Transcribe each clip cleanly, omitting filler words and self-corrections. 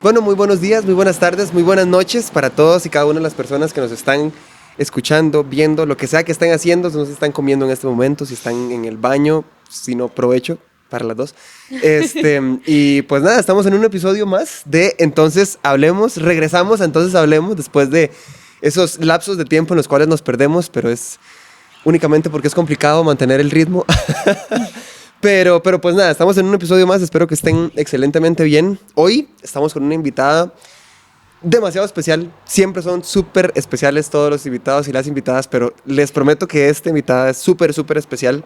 Bueno, muy buenos días, muy buenas tardes, muy buenas noches para todos y cada una de las personas que nos están escuchando, viendo, lo que sea que estén haciendo, si no se están comiendo en este momento, si están en el baño, si no, provecho para las dos. Y pues nada, estamos en un episodio más de Entonces Hablemos, regresamos a Entonces Hablemos después de esos lapsos de tiempo en los cuales nos perdemos, pero es únicamente porque es complicado mantener el ritmo. Pero pues nada, estamos en un episodio más, espero que estén excelentemente bien. Hoy estamos con una invitada demasiado especial, siempre son súper especiales todos los invitados y las invitadas, pero les prometo que esta invitada es súper, súper especial.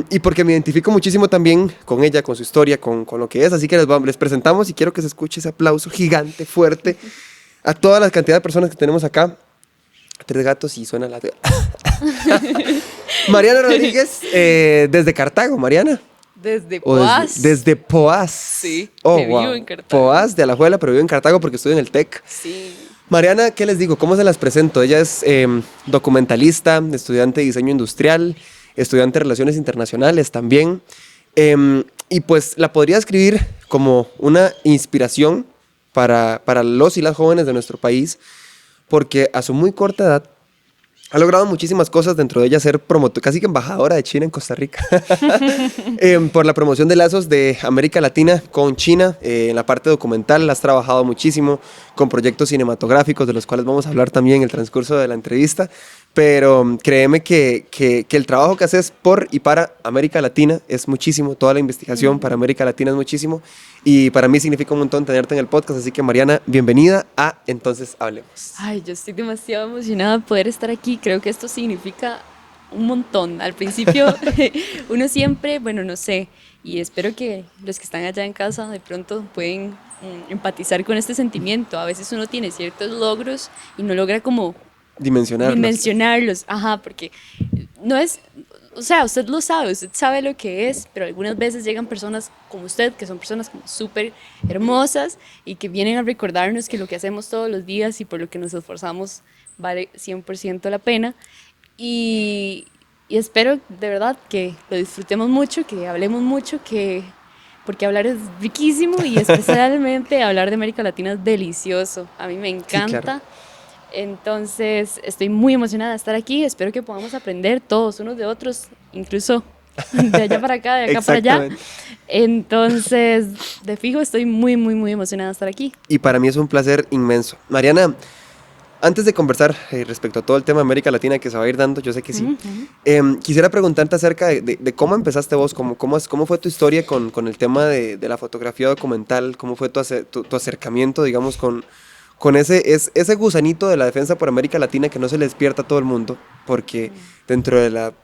Y porque me identifico muchísimo también con ella, con su historia, con lo que es, así que les presentamos y quiero que se escuche ese aplauso gigante, fuerte, a toda la cantidad de personas que tenemos acá. 3 gatos y suena la... Mariana Rodríguez, desde Cartago, Mariana. Desde Poás. Desde Poás. Sí, oh, que wow. vivo en Cartago. Poás de Alajuela, pero vivo en Cartago porque estoy en el TEC. Sí. Mariana, ¿qué les digo? ¿Cómo se las presento? Ella es documentalista, estudiante de diseño industrial, estudiante de relaciones internacionales también. Y pues la podría escribir como una inspiración para los y las jóvenes de nuestro país, porque a su muy corta edad ha logrado muchísimas cosas, dentro de ella ser promotora, casi que embajadora de China en Costa Rica, por la promoción de lazos de América Latina con China. En la parte documental has trabajado muchísimo con proyectos cinematográficos, de los cuales vamos a hablar también en el transcurso de la entrevista, pero créeme que el trabajo que haces por y para América Latina es muchísimo, toda la investigación para América Latina es muchísimo, y para mí significa un montón tenerte en el podcast, así que Mariana, bienvenida a Entonces Hablemos. Ay, yo estoy demasiado emocionada de poder estar aquí. Creo que esto significa un montón. Al principio, uno siempre, bueno, no sé, y espero que los que están allá en casa de pronto pueden empatizar con este sentimiento. A veces uno tiene ciertos logros y no logra como dimensionarlos. Ajá, porque no es, o sea, usted lo sabe, usted sabe lo que es, pero algunas veces llegan personas como usted, que son personas como súper hermosas y que vienen a recordarnos que lo que hacemos todos los días y por lo que nos esforzamos vale 100% la pena. Y espero de verdad que lo disfrutemos mucho, que hablemos mucho, porque hablar es riquísimo y especialmente hablar de América Latina es delicioso. A mí me encanta. Sí, claro. Entonces estoy muy emocionada de estar aquí. Espero que podamos aprender todos unos de otros, incluso de allá para acá, de acá para allá. Entonces, de fijo, estoy muy, muy, muy emocionada de estar aquí. Y para mí es un placer inmenso. Mariana, antes de conversar respecto a todo el tema de América Latina que se va a ir dando, yo sé que sí, quisiera preguntarte acerca de cómo empezaste vos, cómo fue tu historia con el tema de la fotografía documental, cómo fue tu acercamiento, digamos, con ese gusanito de la defensa por América Latina que no se le despierta a todo el mundo, porque dentro de la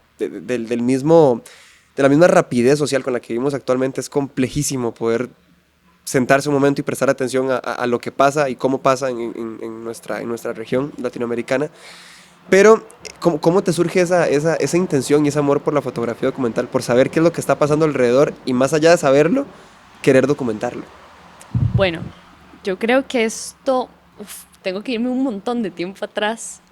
misma rapidez social con la que vivimos actualmente es complejísimo poder sentarse un momento y prestar atención a lo que pasa y cómo pasa en nuestra región latinoamericana. Pero, ¿cómo te surge esa intención y ese amor por la fotografía documental, por saber qué es lo que está pasando alrededor y, más allá de saberlo, querer documentarlo? Bueno, yo creo que esto, tengo que irme un montón de tiempo atrás.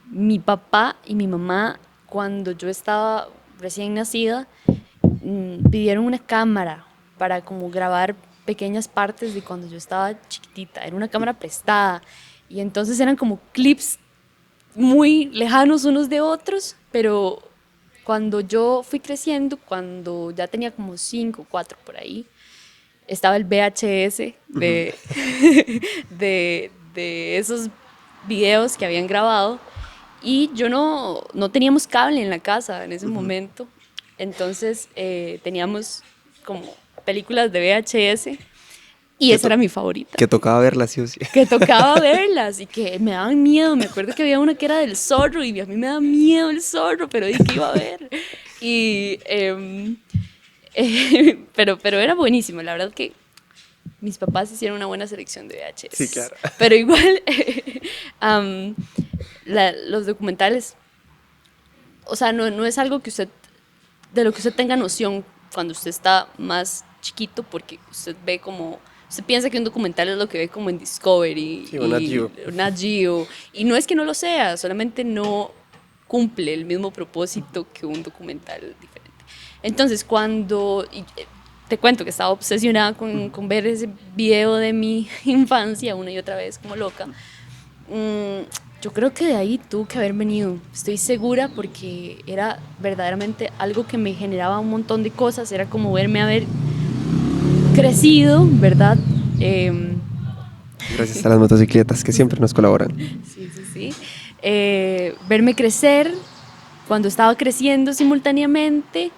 Mi papá y mi mamá, cuando yo estaba recién nacida, pidieron una cámara para como grabar pequeñas partes de cuando yo estaba chiquitita. Era una cámara prestada y entonces eran como clips muy lejanos unos de otros, pero cuando yo fui creciendo, cuando ya tenía como 5, 4 por ahí, estaba el VHS de esos videos que habían grabado, y yo no teníamos cable en la casa en ese momento, entonces teníamos como películas de VHS y esa era mi favorita. Que tocaba verlas, sí o sí. Que tocaba verlas y que me daban miedo. Me acuerdo que había una que era del zorro y a mí me da miedo el zorro, pero ¿y qué iba a ver? Y, pero era buenísimo, la verdad que mis papás hicieron una buena selección de VHS. Sí, claro. Pero igual, los documentales, o sea, no es algo que de lo que usted tenga noción cuando usted está más chiquito, porque usted ve como, usted piensa que un documental es lo que ve como en Discovery, sí, o Nat Geo, y no es que no lo sea, solamente no cumple el mismo propósito que un documental diferente. Entonces, te cuento que estaba obsesionada con ver ese video de mi infancia una y otra vez como loca. Yo creo que de ahí tuvo que haber venido, estoy segura, porque era verdaderamente algo que me generaba un montón de cosas, era como verme haber crecido, ¿verdad? Gracias a las motocicletas que siempre nos colaboran. Sí, sí, sí. Verme crecer cuando estaba creciendo simultáneamente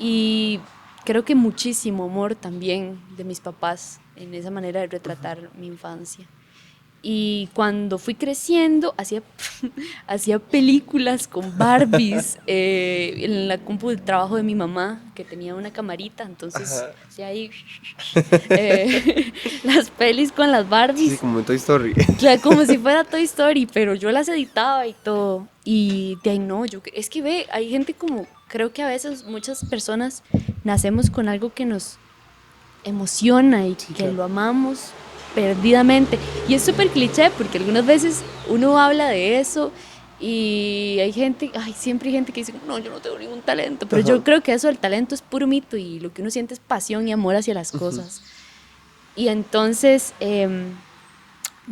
y creo que muchísimo amor también de mis papás en esa manera de retratar mi infancia. Y cuando fui creciendo, hacía películas con Barbies en la compu de trabajo de mi mamá, que tenía una camarita, entonces hacía ahí las pelis con las Barbies. Sí, como en Toy Story. Claro, como si fuera Toy Story, pero yo las editaba y todo. Y de ahí no, es que ve, hay gente como, creo que a veces muchas personas nacemos con algo que nos emociona y que lo amamos perdidamente. Y es súper cliché porque algunas veces uno habla de eso y hay gente, siempre hay gente que dice, no, yo no tengo ningún talento, pero yo creo que eso del talento es puro mito y lo que uno siente es pasión y amor hacia las cosas. Y entonces,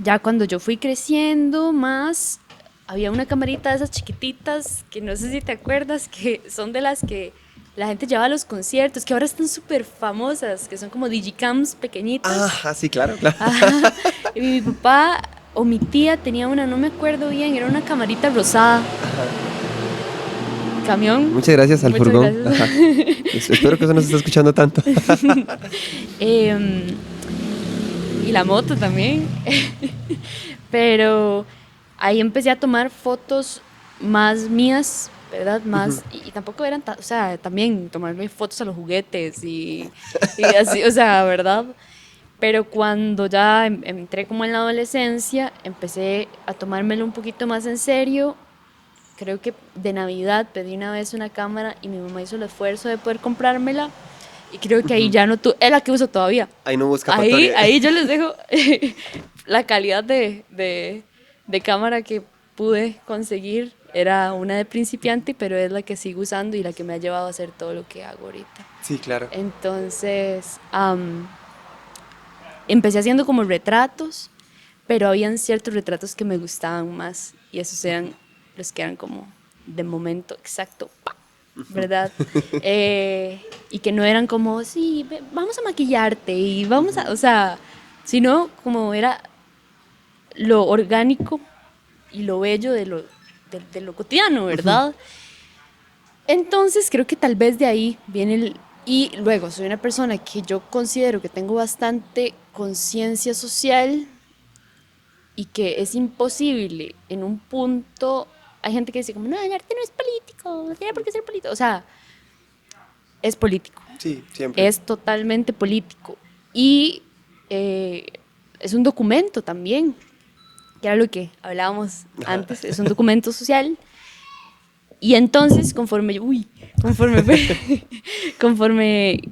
ya cuando yo fui creciendo más, había una camarita de esas chiquititas que no sé si te acuerdas, que son de las que la gente lleva a los conciertos, que ahora están súper famosas, que son como digicams pequeñitas. Sí, claro, claro. Ajá. Y mi papá o mi tía tenía una, no me acuerdo bien, era una camarita rosada. Camión. Muchas gracias al Muchas furgón. gracias. Espero que eso no se esté escuchando tanto. Y la moto también. Pero ahí empecé a tomar fotos más mías, ¿verdad? Más, y tampoco eran, o sea, también tomarme fotos a los juguetes y así, o sea, ¿verdad? Pero cuando ya entré como en la adolescencia, empecé a tomármelo un poquito más en serio. Creo que de Navidad pedí una vez una cámara y mi mamá hizo el esfuerzo de poder comprármela. Y creo que ahí ya no es la que uso todavía. Ahí no busca escapatoria. Ahí yo les dejo la calidad de cámara que pude conseguir. Era una de principiante, pero es la que sigo usando y la que me ha llevado a hacer todo lo que hago ahorita. Sí, claro. Entonces, empecé haciendo como retratos, pero habían ciertos retratos que me gustaban más y esos eran los que eran como de momento exacto, ¿verdad? Y que no eran como, sí, vamos a maquillarte y vamos a, o sea, sino como era lo orgánico y lo bello de lo cotidiano, ¿verdad? Entonces creo que tal vez de ahí viene y luego soy una persona que yo considero que tengo bastante conciencia social y que es imposible en un punto. Hay gente que dice como, no, el arte no es político, no tiene por qué ser político. O sea, es político. Sí, siempre. Es totalmente político. Y es un documento también, que era lo que hablábamos antes, es un documento social. Y entonces, conforme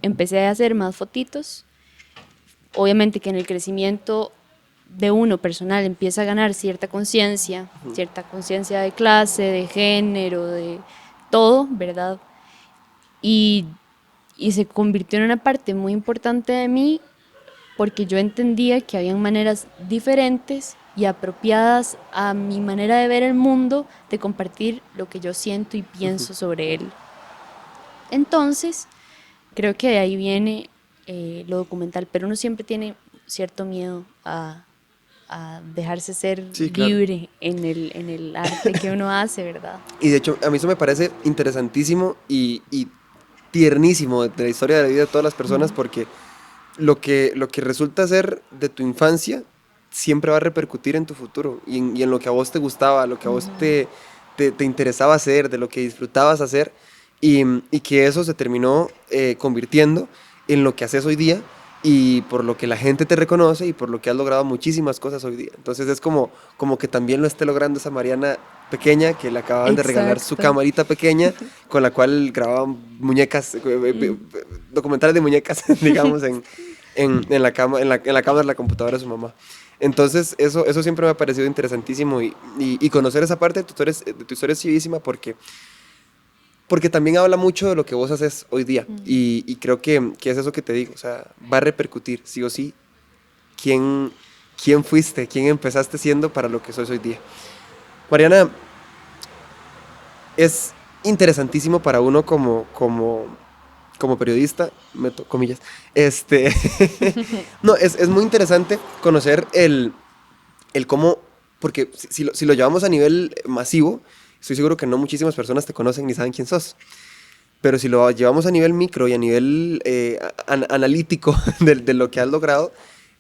empecé a hacer más fotitos, obviamente que en el crecimiento de uno personal empieza a ganar cierta conciencia de clase, de género, de todo, ¿verdad? Y se convirtió en una parte muy importante de mí porque yo entendía que habían maneras diferentes y apropiadas a mi manera de ver el mundo de compartir lo que yo siento y pienso sobre él. Entonces, creo que de ahí viene lo documental, pero uno siempre tiene cierto miedo a dejarse ser libre en el arte que uno hace, ¿verdad? Y de hecho, a mí eso me parece interesantísimo y tiernísimo de la historia de la vida de todas las personas, porque lo que resulta ser de tu infancia siempre va a repercutir en tu futuro y en lo que a vos te gustaba, lo que a vos te interesaba hacer, de lo que disfrutabas hacer, y que eso se terminó convirtiendo en lo que haces hoy día y por lo que la gente te reconoce y por lo que has logrado muchísimas cosas hoy día. Entonces es como que también lo esté logrando esa Mariana pequeña que le acaban de regalar su camarita pequeña con la cual grababan muñecas, documentales de muñecas, digamos, en la cámara de la computadora de su mamá. Entonces eso siempre me ha parecido interesantísimo y conocer esa parte de tu historia es chivísima porque porque también habla mucho de lo que vos haces hoy día. Y creo que es eso que te digo. O sea, va a repercutir, sí o sí, quién fuiste, quién empezaste siendo para lo que sos hoy día. Mariana, es interesantísimo para uno como periodista, meto comillas, no, es muy interesante conocer el cómo, porque si lo llevamos a nivel masivo, estoy seguro que no muchísimas personas te conocen ni saben quién sos. Pero si lo llevamos a nivel micro y a nivel analítico de lo que has logrado,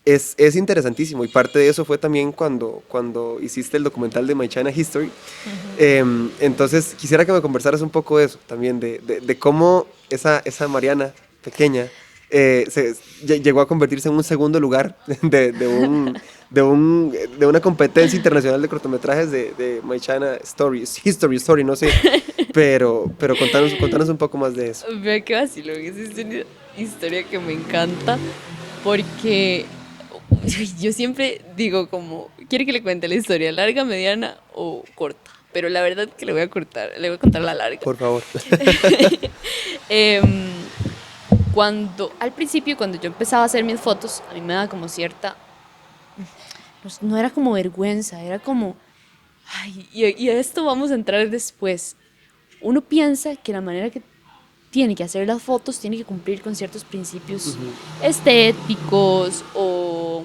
es interesantísimo. Y parte de eso fue también cuando hiciste el documental de My China History. Entonces, quisiera que me conversaras un poco de eso también, de cómo esa Mariana pequeña llegó a convertirse en un segundo lugar de una competencia internacional de cortometrajes de My China History, no sé. Pero contanos un poco más de eso. Vea que vacilo, esa es una historia que me encanta porque yo siempre digo como, ¿quiere que le cuente la historia larga, mediana o corta? Pero la verdad que le voy a contar la larga. Por favor. Al principio, cuando yo empezaba a hacer mis fotos, a mí me daba como cierta, no era como vergüenza, era como, ay, y a esto vamos a entrar después. Uno piensa que la manera que tiene que hacer las fotos tiene que cumplir con ciertos principios estéticos o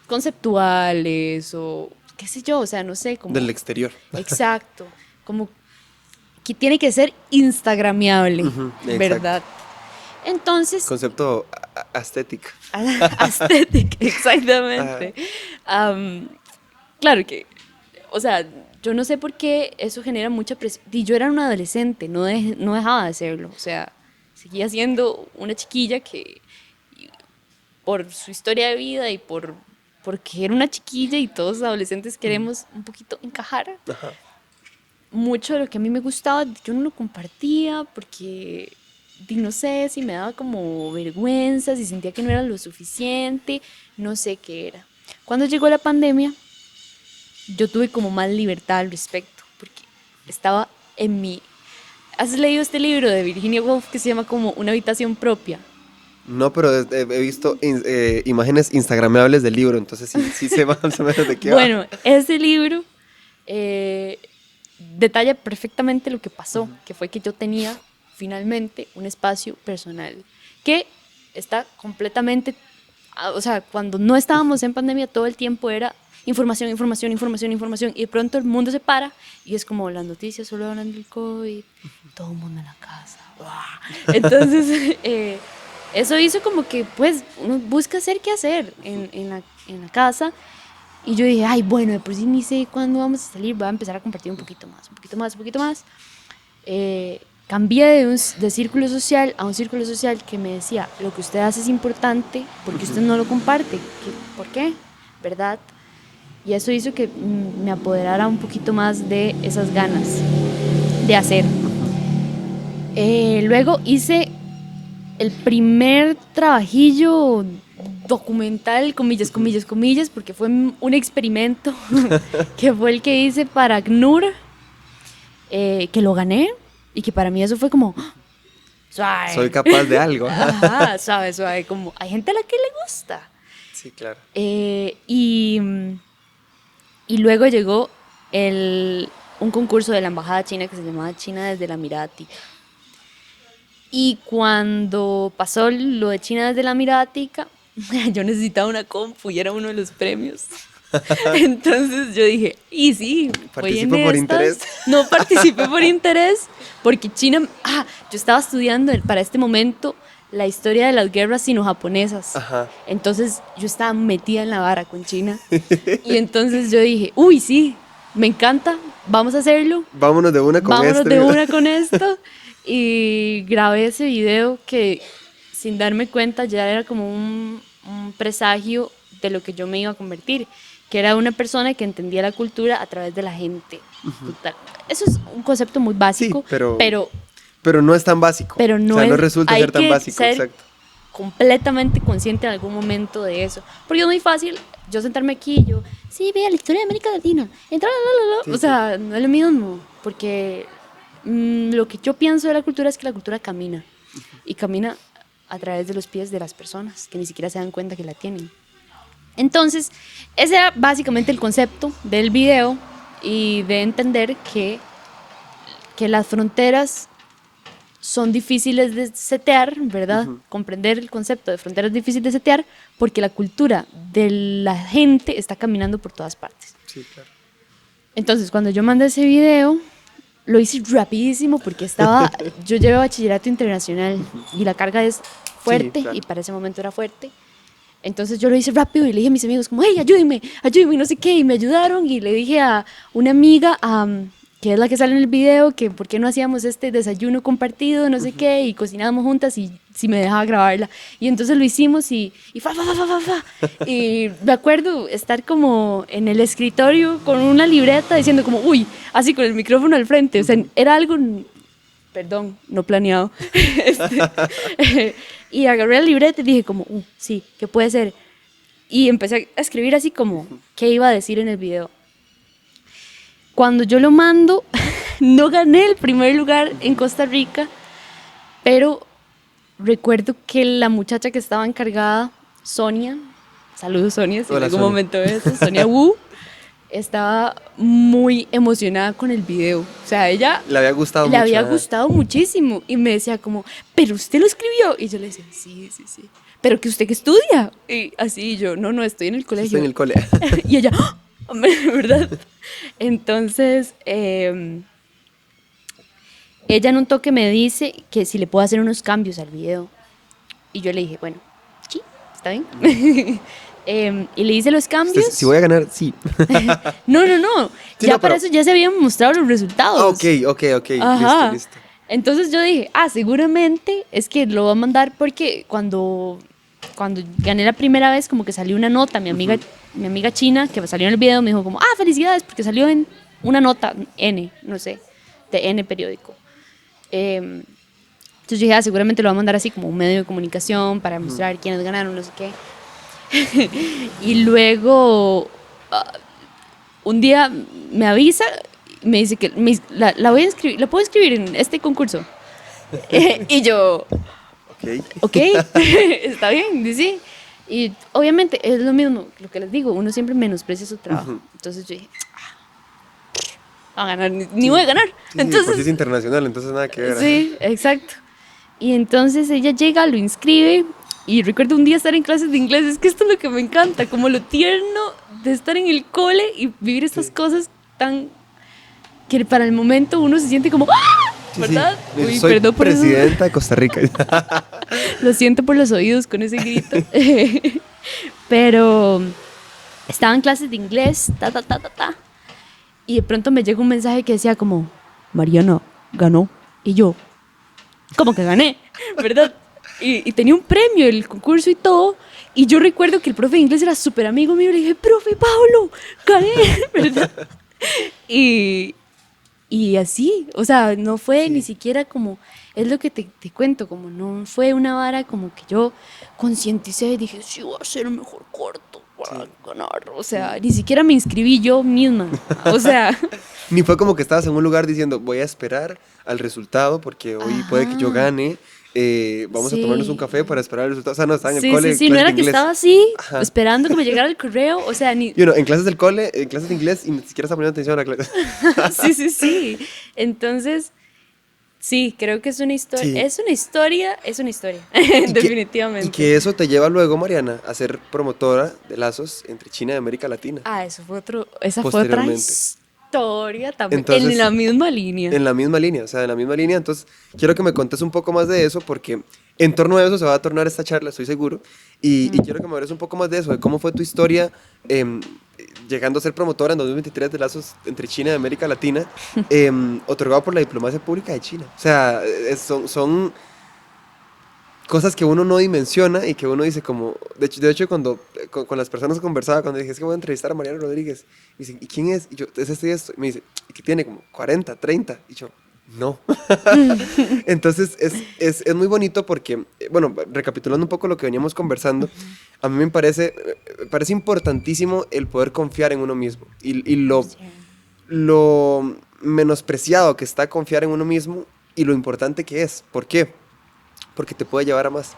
conceptuales o qué sé yo, o sea, no sé. Como, del exterior. Exacto, como que tiene que ser instagramiable, ¿verdad? Entonces... Concepto aesthetic. Aesthetic, exactamente. Claro que, o sea, yo no sé por qué eso genera mucha presión. Y yo era una adolescente, no dejaba de serlo. O sea, seguía siendo una chiquilla que, por su historia de vida y porque era una chiquilla y todos los adolescentes queremos un poquito encajar. Ajá. Mucho de lo que a mí me gustaba, yo no lo compartía porque, no sé, si me daba como vergüenza, si sentía que no era lo suficiente, no sé qué era. Cuando llegó la pandemia, yo tuve como más libertad al respecto, porque estaba en mi... ¿Has leído este libro de Virginia Woolf que se llama como Una habitación propia? No, pero he visto imágenes instagramables del libro, entonces sí sé más o menos de qué va. Bueno, ese libro detalla perfectamente lo que pasó, que fue que yo tenía finalmente un espacio personal, que está completamente... O sea, cuando no estábamos en pandemia, todo el tiempo era información, información, información, información, y de pronto el mundo se para y es como las noticias solo hablan del COVID, todo el mundo en la casa. Entonces, eso hizo como que, pues, uno busca hacer qué hacer en la casa. Y yo dije, ay, bueno, de por sí ni sé cuándo vamos a salir, voy a empezar a compartir un poquito más, un poquito más, un poquito más. Cambié de círculo social a un círculo social que me decía, lo que usted hace es importante porque usted no lo comparte. ¿Por qué? ¿Verdad? Y eso hizo que me apoderara un poquito más de esas ganas de hacer. Luego hice el primer trabajillo documental, comillas, comillas, comillas, porque fue un experimento que fue el que hice para ACNUR, que lo gané y que para mí eso fue como suave. Soy capaz de algo. Ajá, suave, como hay gente a la que le gusta. Sí, claro. Y luego llegó un concurso de la embajada china que se llamaba China desde la mirada tica. Y cuando pasó lo de China desde la mirada tica, yo necesitaba una compu y era uno de los premios. Entonces yo dije, y sí, voy en ¿Participo por estas. interés? No participé por interés, porque China, yo estaba estudiando para este momento la historia de las guerras sino-japonesas. Ajá. Entonces yo estaba metida en la vara con China. Y entonces yo dije, uy, sí, me encanta, vamos a hacerlo. Vámonos de una con esto. Y grabé ese video que sin darme cuenta ya era como un presagio de lo que yo me iba a convertir, que era una persona que entendía la cultura a través de la gente. Eso es un concepto muy básico, sí, pero no es tan básico. Pero no, o sea, no resulta ser tan básico, ser exacto. Completamente consciente en algún momento de eso. Porque es muy fácil yo sentarme aquí y yo, sí, vea la historia de América Latina. Sí, o sea, no es lo mismo, porque Lo que yo pienso de la cultura es que la cultura camina. Y camina a través de los pies de las personas, que ni siquiera se dan cuenta que la tienen. Entonces, ese era básicamente el concepto del video y de entender que las fronteras son difíciles de setear, ¿verdad? Comprender el concepto de fronteras es difícil de setear porque la cultura de la gente está caminando por todas partes. Sí, claro. Entonces, cuando yo mandé ese video, lo hice rapidísimo porque yo llevé bachillerato internacional y la carga es fuerte, Sí, claro. y para ese momento era fuerte. Entonces yo lo hice rápido y le dije a mis amigos como, hey, ayúdenme, ayúdenme, no sé qué, y me ayudaron, y le dije a una amiga, que es la que sale en el video, que por qué no hacíamos este desayuno compartido, no sé qué, y cocinábamos juntas, y si me dejaba grabarla. Y entonces lo hicimos y y me acuerdo estar como en el escritorio con una libreta diciendo como, uy, así con el micrófono al frente, o sea, era algo, perdón, no planeado. Y agarré la libreta y dije como, sí, ¿qué puede ser? Y empecé a escribir así como, ¿qué iba a decir en el video? Cuando yo lo mando, no gané el primer lugar en Costa Rica, pero recuerdo que la muchacha que estaba encargada, Sonia, saludos Sonia, si en Hola, algún Sonia. momento ves eso, Sonia Wu, estaba muy emocionada con el video. O sea, ella Le había gustado le mucho. había ajá. gustado muchísimo y me decía como, pero usted lo escribió. Y yo le decía, sí, sí, sí. Pero que usted que estudia. Y así yo, no, estoy en el colegio. Estoy en el cole. Y ella, ¡ah! ¿Verdad? Entonces, ella en un toque me dice que si le puedo hacer unos cambios al video. Y yo le dije, bueno, sí, está bien. Y le hice los cambios. Si voy a ganar, sí. No. Sí, Ya no, para pero- eso ya se habían mostrado los resultados. Ah, ok. Ajá. Listo. Entonces yo dije, seguramente es que lo va a mandar porque cuando gané la primera vez, como que salió una nota, mi amiga china que salió en el video me dijo como, felicidades, porque salió en una nota, no sé, de N periódico. Entonces yo dije, seguramente lo va a mandar así como un medio de comunicación para mostrar quiénes ganaron, no sé qué. Y luego, un día me avisa, me dice que la voy a inscribir, la puedo escribir en este concurso. Y yo, ok, está bien, sí. Y obviamente es lo mismo, lo que les digo, uno siempre menosprecia su trabajo. Entonces yo dije, a ganar, ni voy a ganar. Sí, Entonces, porque es internacional, entonces nada que ver. sí, exacto. Y entonces ella llega, lo inscribe, y recuerdo un día estar en clases de inglés. Es que esto es lo que me encanta, como lo tierno de estar en el cole y vivir estas cosas tan que para el momento uno se siente como ¿verdad? Sí. Uy, Soy perdón por eso. presidenta de Costa Rica. Lo siento por los oídos con ese grito. Pero estaba en clases de inglés, y de pronto me llega un mensaje que decía como, Mariana ganó. Y yo, ¿cómo que gané? ¿Verdad? Y tenía un premio, el concurso y todo. Y yo recuerdo que el profe de inglés era súper amigo mío. Le dije, profe Pablo, gané, ¿verdad? Y así, o sea, no fue ni siquiera como, es lo que te cuento, como no fue una vara como que yo concienticé y dije, sí, voy a hacer el mejor corto para ganar. O sea, ni siquiera me inscribí yo misma. O sea, Ni fue como que estabas en un lugar diciendo, voy a esperar al resultado porque hoy puede que yo gane. Vamos a tomarnos un café para esperar el resultado. O sea, no, estaba en el cole. sí, no clases era de que inglés. estaba así, Ajá. esperando que me llegara el correo, o sea, ni... Y uno, en clases del cole, en clases de inglés, y ni siquiera está poniendo atención a la clase. Sí. Entonces, sí, creo que es una historia. Sí. Es una historia, Y definitivamente. y que eso te lleva luego, Mariana, a ser promotora de lazos entre China y América Latina. Esa fue otra Posteriormente. historia también, Entonces, en la misma línea. En la misma línea, o sea, en la misma línea. Entonces, quiero que me contes un poco más de eso porque en torno a eso se va a tornar esta charla, estoy seguro. Y quiero que me hables un poco más de eso, de cómo fue tu historia llegando a ser promotora en 2023 de lazos entre China y América Latina, otorgado por la diplomacia pública de China. O sea, son cosas que uno no dimensiona y que uno dice como... De hecho cuando con las personas que conversaba, cuando dije, es que voy a entrevistar a Mariana Rodríguez, me dicen, ¿y quién es? Y yo, es este y esto. Y me dice, ¿y qué tiene? Como 40, 30. Y yo, no. Entonces es muy bonito porque, bueno, recapitulando un poco lo que veníamos conversando, a mí me parece importantísimo el poder confiar en uno mismo. Y lo menospreciado que está confiar en uno mismo y lo importante que es. ¿Por qué? Porque te puede llevar a más.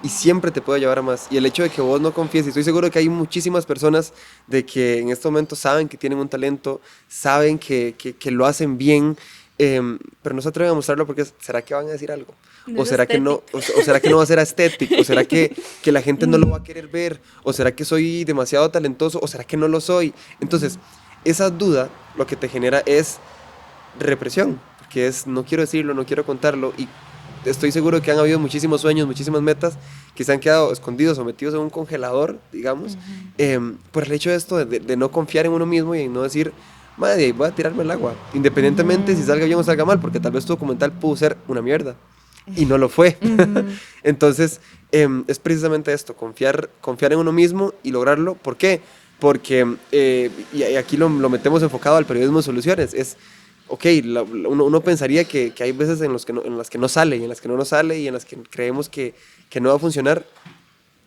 Y siempre te puede llevar a más. Y el hecho de que vos no confíes, y estoy seguro que hay muchísimas personas de que en este momento saben que tienen un talento, saben que lo hacen bien, pero no se atreven a mostrarlo porque ¿será que van a decir algo? No ¿O es será que no, estético. o será que no va a ser estético? ¿O será que la gente no lo va a querer ver? ¿O será que soy demasiado talentoso? ¿O será que no lo soy? Entonces, esa duda lo que te genera es represión, porque es no quiero decirlo, no quiero contarlo, y estoy seguro que han habido muchísimos sueños, muchísimas metas que se han quedado escondidos o metidos en un congelador, digamos, por el hecho de esto, de no confiar en uno mismo y en no decir, madre, voy a tirarme al agua, independientemente si salga bien o salga mal, porque tal vez tu documental pudo ser una mierda, y no lo fue. Entonces, es precisamente esto, confiar en uno mismo y lograrlo. ¿Por qué? Porque, y aquí lo metemos enfocado al periodismo de soluciones, es ok, uno pensaría que hay veces en las que no sale, y en las que no nos sale, y en las que creemos que no va a funcionar.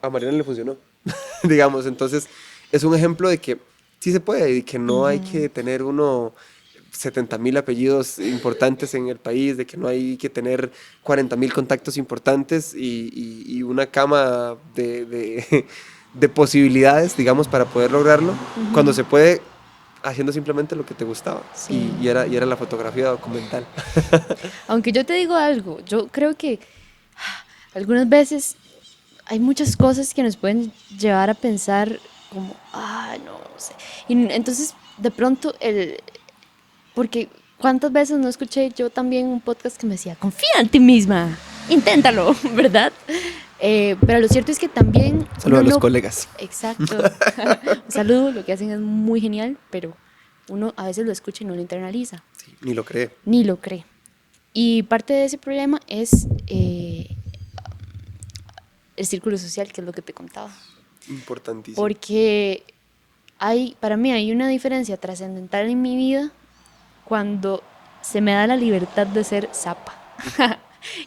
A Mariana le funcionó, digamos. Entonces, es un ejemplo de que sí se puede, y que no hay que tener 70,000 apellidos importantes en el país, de que no hay que tener 40,000 contactos importantes y una cama de posibilidades, digamos, para poder lograrlo, cuando se puede haciendo simplemente lo que te gustaba. Sí. Y era la fotografía documental. Aunque yo te digo algo, yo creo que algunas veces hay muchas cosas que nos pueden llevar a pensar como, no sé. Y entonces, de pronto, porque cuántas veces no escuché yo también un podcast que me decía, confía en ti misma, inténtalo, ¿verdad? Pero lo cierto es que también... Saludos a los no, colegas. exacto. Un saludo, lo que hacen es muy genial, pero uno a veces lo escucha y no lo internaliza. Sí, ni lo cree. Ni lo cree. Y parte de ese problema es el círculo social, que es lo que te contaba. Importantísimo. Porque para mí hay una diferencia trascendental en mi vida cuando se me da la libertad de ser zapa.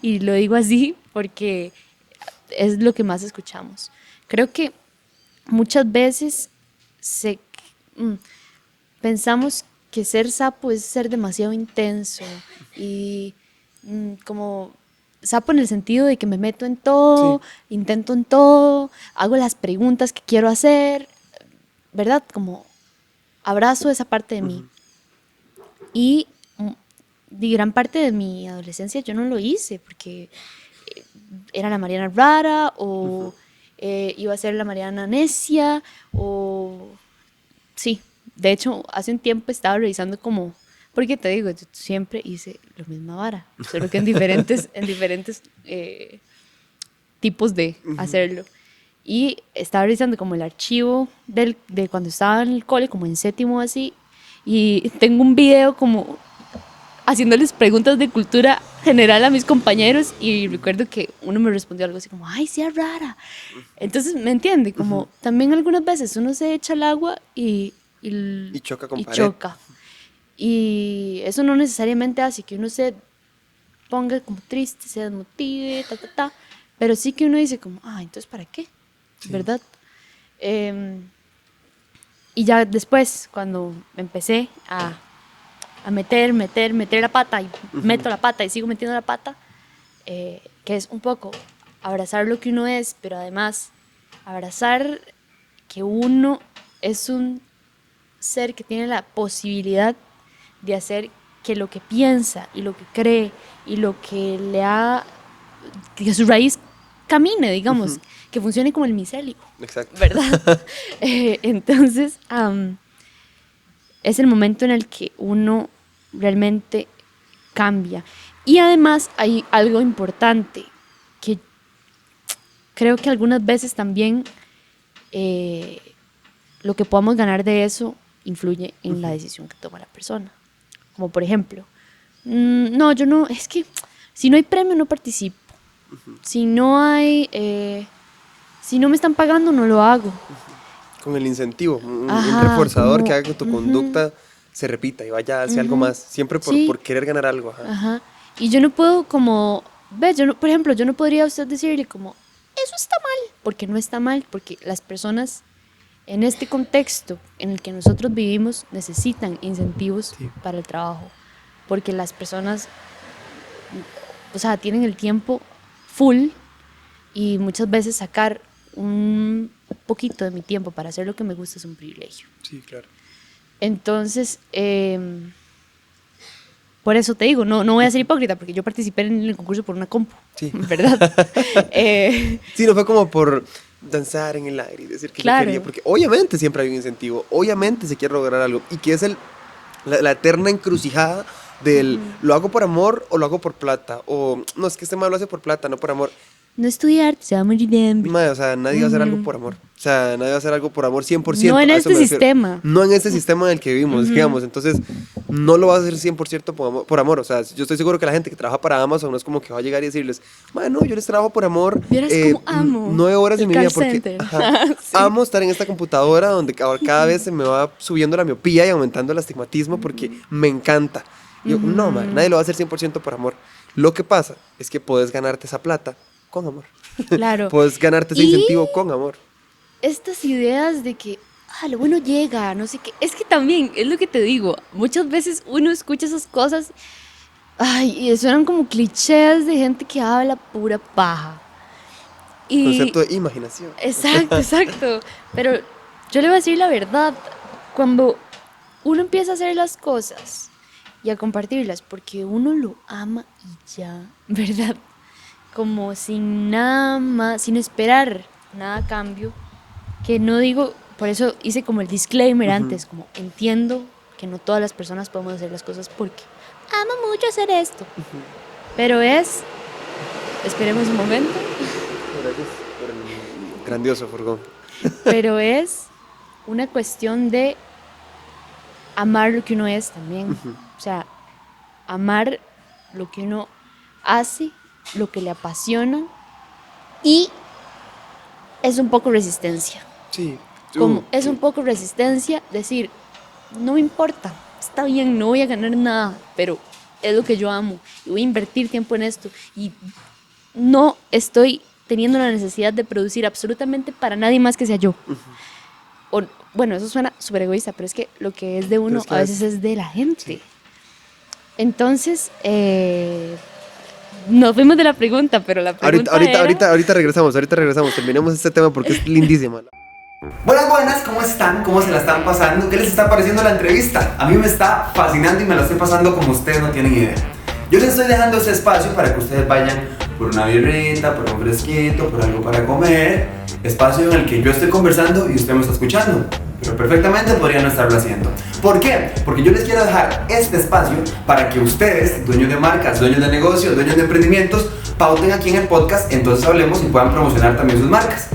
Y lo digo así porque es lo que más escuchamos. Creo que muchas veces pensamos que ser sapo es ser demasiado intenso y como sapo en el sentido de que me meto en todo, sí, intento en todo, hago las preguntas que quiero hacer, ¿verdad? Como abrazo esa parte de mí. Y de gran parte de mi adolescencia yo no lo hice porque era la Mariana rara o iba a ser la Mariana necia o sí. De hecho, hace un tiempo estaba revisando como, porque te digo, yo siempre hice la misma vara, solo que en diferentes tipos de hacerlo. Y estaba revisando como el archivo de cuando estaba en el cole, como en séptimo así, y tengo un video como haciéndoles preguntas de cultura general a mis compañeros y recuerdo que uno me respondió algo así como, ay, sí es rara. Entonces, ¿me entiende? Como también algunas veces uno se echa al agua y choca con pared. Choca. Y eso no necesariamente hace que uno se ponga como triste, se desmotive, pero sí que uno dice como, entonces ¿para qué? Sí. ¿Verdad? Y ya después, cuando empecé a meter la pata y meto la pata y sigo metiendo la pata, que es un poco abrazar lo que uno es, pero además abrazar que uno es un ser que tiene la posibilidad de hacer que lo que piensa y lo que cree y lo que que su raíz camine, digamos, que funcione como el micelio. Exacto. ¿Verdad? Entonces, es el momento en el que uno realmente cambia. Y además hay algo importante que creo que algunas veces también lo que podamos ganar de eso influye en la decisión que toma la persona. Como por ejemplo, no, yo no, es que si no hay premio no participo. Si no hay, si no me están pagando no lo hago. Con el incentivo, un reforzador que haga que tu conducta se repita y vaya hacia algo más, siempre por querer ganar algo. Y yo no puedo como, ¿ves? Por ejemplo, yo no podría a usted decirle como, eso está mal, porque no está mal, porque las personas en este contexto en el que nosotros vivimos necesitan incentivos para el trabajo. porque las personas, o sea, tienen el tiempo full y muchas veces sacar un poquito de mi tiempo para hacer lo que me gusta es un privilegio. Sí, claro. Entonces, por eso te digo, no voy a ser hipócrita, porque yo participé en el concurso por una compu, Sí. ¿verdad? Sí, no fue como por danzar en el aire y decir que Claro. yo quería, porque obviamente siempre hay un incentivo, obviamente se quiere lograr algo, y que es la eterna encrucijada del lo hago por amor o lo hago por plata, o no, es que este man lo hace por plata, no por amor. No estudiar, se va a morir de hambre. Mae, o sea, nadie va a hacer algo por amor. O sea, nadie va a hacer algo por amor 100%. No en a eso este me refiero. sistema. No en este sistema en el que vivimos, digamos. Entonces, no lo vas a hacer 100% por amor. O sea, yo estoy seguro que la gente que trabaja para Amazon no es como que va a llegar y decirles, mae, no, yo les trabajo por amor. Vieras cómo amo 9 horas de el mi vida call porque center. Sí. amo estar en esta computadora donde cada vez se me va subiendo la miopía y aumentando el astigmatismo porque me encanta. Y yo, no, mae, nadie lo va a hacer 100% por amor. Lo que pasa es que puedes ganarte esa plata con amor. Claro. Puedes ganarte ese incentivo con amor. Estas ideas de que, lo bueno llega, no sé qué. Es que también, es lo que te digo, muchas veces uno escucha esas cosas, y suenan como clichés de gente que habla pura paja. Y, Concepto de imaginación. Exacto. Pero yo le voy a decir la verdad, cuando uno empieza a hacer las cosas y a compartirlas porque uno lo ama y ya, ¿verdad? Como sin nada más, sin esperar nada a cambio, que no digo, por eso hice como el disclaimer antes, como entiendo que no todas las personas podemos hacer las cosas porque amo mucho hacer esto, pero esperemos un momento, Gracias por el grandioso furgón. pero es una cuestión de amar lo que uno es también, o sea, amar lo que uno hace, lo que le apasiona, y es un poco resistencia. Sí. Es un poco resistencia decir, no me importa, está bien, no voy a ganar nada, pero es lo que yo amo y voy a invertir tiempo en esto y no estoy teniendo la necesidad de producir absolutamente para nadie más que sea yo. O, bueno, eso suena súper egoísta, pero es que lo que es de uno es que a veces es de la gente. Sí. Entonces, nos fuimos de la pregunta, pero la pregunta ahorita regresamos, terminemos este tema porque es lindísima. Buenas, ¿cómo están? ¿Cómo se la están pasando? ¿Qué les está pareciendo la entrevista? A mí me está fascinando y me la estoy pasando como ustedes no tienen idea. Yo les estoy dejando ese espacio para que ustedes vayan por una birrita, por un fresquito, por algo para comer. Espacio en el que yo estoy conversando y usted me está escuchando, pero perfectamente podría no estarlo haciendo. ¿Por qué? Porque yo les quiero dejar este espacio para que ustedes, dueños de marcas, dueños de negocios, dueños de emprendimientos, pauten aquí en el podcast, entonces hablemos y puedan promocionar también sus marcas.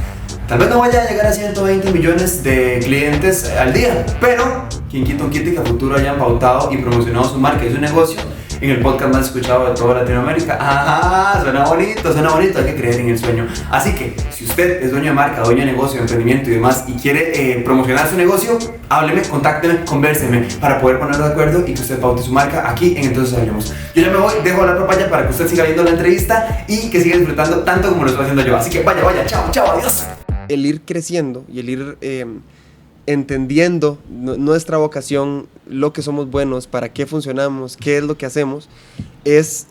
Tal vez no vaya a llegar a 120 millones de clientes al día, pero quien quita un quite que a futuro hayan pautado y promocionado su marca y su negocio en el podcast más escuchado de toda Latinoamérica. ¡Ah! Suena bonito, hay que creer en el sueño. Así que, si usted es dueño de marca, dueño de negocio, de emprendimiento y demás y quiere promocionar su negocio, hábleme, contácteme, convérseme para poder ponernos de acuerdo y que usted paute su marca aquí en Entonces Hablemos. Yo ya me voy, dejo la papaya para que usted siga viendo la entrevista y que siga disfrutando tanto como lo estoy haciendo yo. Así que vaya, chao, adiós. El ir creciendo y el ir entendiendo nuestra vocación, lo que somos buenos, para qué funcionamos, qué es lo que hacemos, es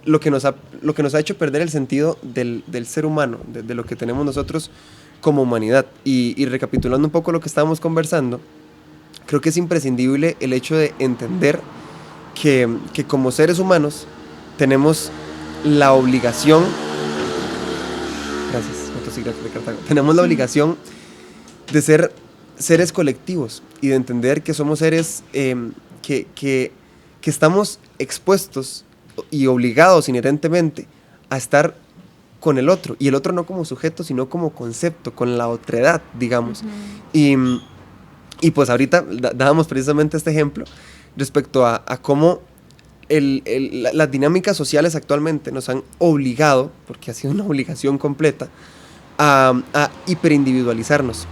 lo que nos ha hecho perder el sentido del ser humano, de lo que tenemos nosotros como humanidad. Y recapitulando un poco lo que estábamos conversando, creo que es imprescindible el hecho de entender que como seres humanos tenemos la obligación... Gracias, motocicleta de Cartago. Tenemos la obligación de ser seres colectivos y de entender que somos seres que estamos expuestos y obligados inherentemente a estar con el otro, y el otro no como sujeto, sino como concepto, con la otredad, digamos. Y pues ahorita dábamos precisamente este ejemplo respecto a cómo las dinámicas sociales actualmente nos han obligado, porque ha sido una obligación completa, a hiperindividualizarnos,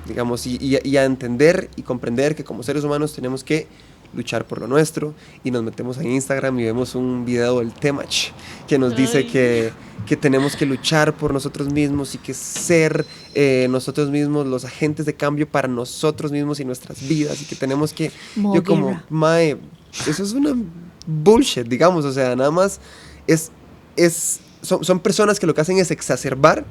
digamos, y a entender y comprender que como seres humanos tenemos que luchar por lo nuestro, y nos metemos en Instagram y vemos un video del Temach que nos dice que tenemos que luchar por nosotros mismos y que ser nosotros mismos los agentes de cambio para nosotros mismos y nuestras vidas, y que tenemos que... Yo como, mae, eso es una bullshit, digamos, o sea, nada más son personas que lo que hacen es exacerbar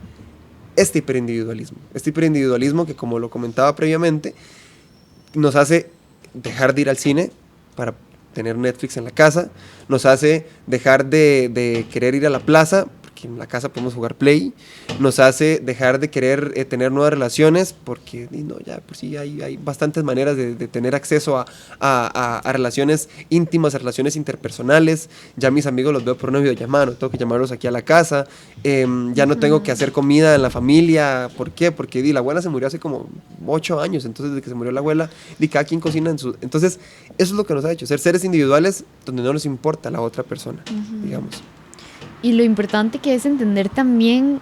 este hiperindividualismo que, como lo comentaba previamente, nos hace dejar de ir al cine para tener Netflix en la casa, nos hace dejar de querer ir a la plaza, porque en la casa podemos jugar Play, nos hace dejar de querer tener nuevas relaciones, porque no, ya por sí hay bastantes maneras de tener acceso a relaciones íntimas, a relaciones interpersonales. Ya mis amigos los veo por una videollamada, no tengo que llamarlos aquí a la casa, ya no tengo que hacer comida en la familia. ¿Por qué? Porque la abuela se murió hace como 8 años, entonces desde que se murió la abuela, cada quien cocina en su... Entonces, eso es lo que nos ha hecho, ser seres individuales donde no nos importa la otra persona, digamos. Y lo importante que es entender también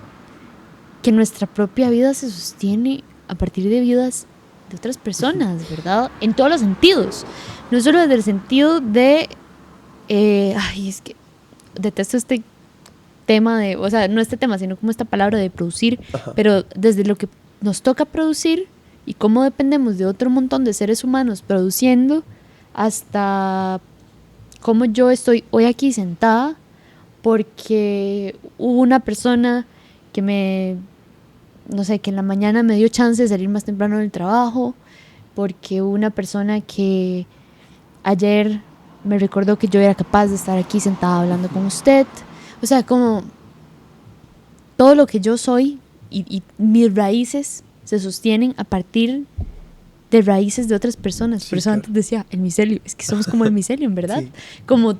que nuestra propia vida se sostiene a partir de vidas de otras personas, ¿verdad? En todos los sentidos. No solo desde el sentido de... es que detesto este tema de... O sea, no este tema, sino como esta palabra de producir. Ajá. Pero desde lo que nos toca producir y cómo dependemos de otro montón de seres humanos produciendo, hasta cómo yo estoy hoy aquí sentada porque hubo una persona que no sé, que en la mañana me dio chance de salir más temprano del trabajo, porque hubo una persona que ayer me recordó que yo era capaz de estar aquí sentada hablando con usted. O sea, como todo lo que yo soy y mis raíces se sostienen a partir de raíces de otras personas. Sí, por eso claro. Antes decía el micelio, es que somos como el micelio, en verdad. Sí. Como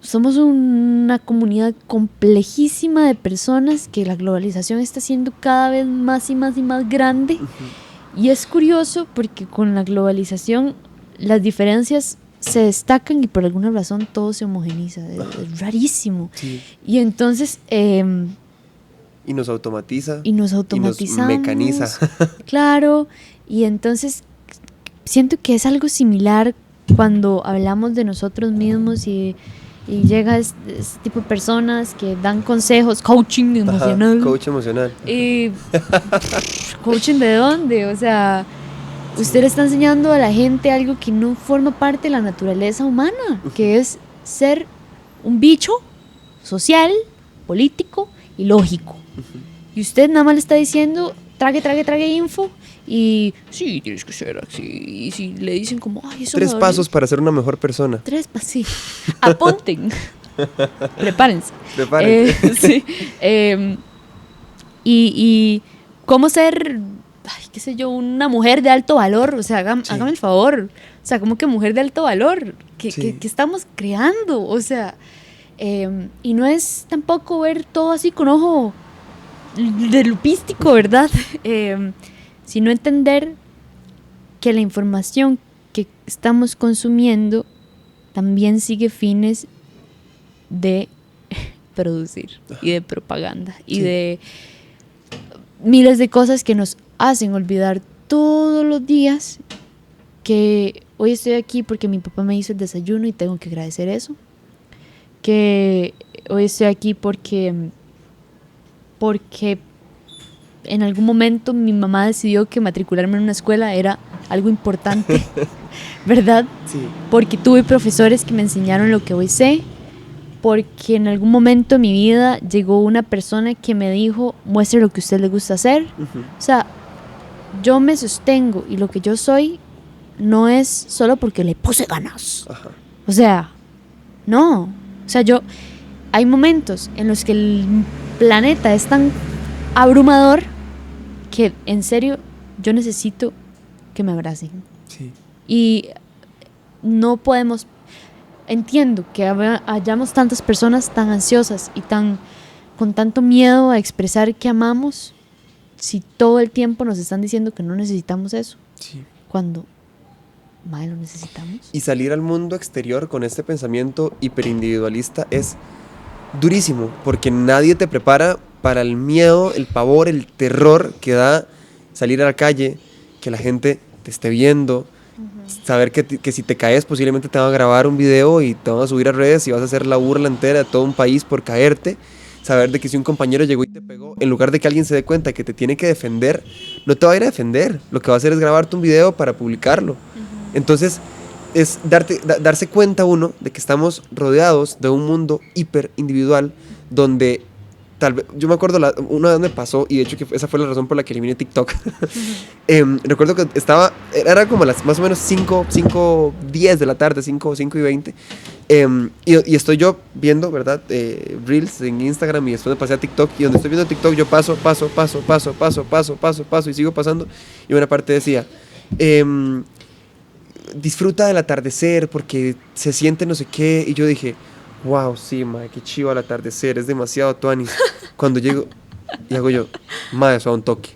somos una comunidad complejísima de personas que la globalización está haciendo cada vez más y más y más grande. Uh-huh. Y es curioso porque con la globalización las diferencias se destacan y por alguna razón todo se homogeniza. Es rarísimo. Sí. Y entonces... y nos automatiza. Y nos automatizamos. Y nos mecaniza. Claro. Y entonces siento que es algo similar cuando hablamos de nosotros mismos y llega este tipo de personas que dan consejos, coaching emocional. Ajá, coach emocional. ¿Coaching de dónde? O sea, sí. Usted le está enseñando a la gente algo que no forma parte de la naturaleza humana, que es ser un bicho social, político y lógico. Y usted nada más le está diciendo, trague info. Y sí, tienes que ser así. Y si le dicen como, ay, eso 3 pasos para ser una mejor persona. 3 pasos, sí. Apunten. Prepárense. Sí. Y cómo ser, qué sé yo, una mujer de alto valor. O sea, hágame el favor. O sea, como que mujer de alto valor. ¿Qué estamos creando? O sea, y no es tampoco ver todo así con ojo de lupístico, ¿verdad? Sino entender que la información que estamos consumiendo también sigue fines de producir y de propaganda y de miles de cosas que nos hacen olvidar todos los días que hoy estoy aquí porque mi papá me hizo el desayuno y tengo que agradecer eso, que hoy estoy aquí porque en algún momento mi mamá decidió que matricularme en una escuela era algo importante, ¿verdad? Sí. Porque tuve profesores que me enseñaron lo que hoy sé, porque en algún momento de mi vida llegó una persona que me dijo, muestre lo que a usted le gusta hacer. Uh-huh. O sea, yo me sostengo y lo que yo soy no es solo porque le puse ganas. Uh-huh. O sea, no. O sea, hay momentos en los que el planeta es tan abrumador que en serio yo necesito que me abracen. Sí. Y no podemos, entiendo que hayamos tantas personas tan ansiosas y con tanto miedo a expresar que amamos, si todo el tiempo nos están diciendo que no necesitamos eso. Sí. Cuando más lo necesitamos. Y salir al mundo exterior con este pensamiento hiperindividualista es durísimo, porque nadie te prepara para el miedo, el pavor, el terror que da salir a la calle, que la gente te esté viendo, uh-huh. Saber que si te caes posiblemente te van a grabar un video y te van a subir a redes y vas a hacer la burla entera de todo un país por caerte, saber de que si un compañero llegó y te pegó, en lugar de que alguien se dé cuenta que te tiene que defender, no te va a ir a defender, lo que va a hacer es grabarte un video para publicarlo. Uh-huh. Entonces, es darse cuenta uno de que estamos rodeados de un mundo hiper individual donde tal vez, yo me acuerdo una vez me pasó, y de hecho que esa fue la razón por la que eliminé TikTok. Recuerdo que era como las más o menos 5:10 de la tarde, 5:20. Y estoy yo viendo, ¿verdad? Reels en Instagram, y después me pasé a TikTok, y donde estoy viendo TikTok yo paso, y sigo pasando, y una parte decía, disfruta del atardecer porque se siente no sé qué, y yo dije, wow, sí, mae, qué chivo al atardecer, es demasiado tuanis. Cuando llego y hago yo, mae, eso a un toque.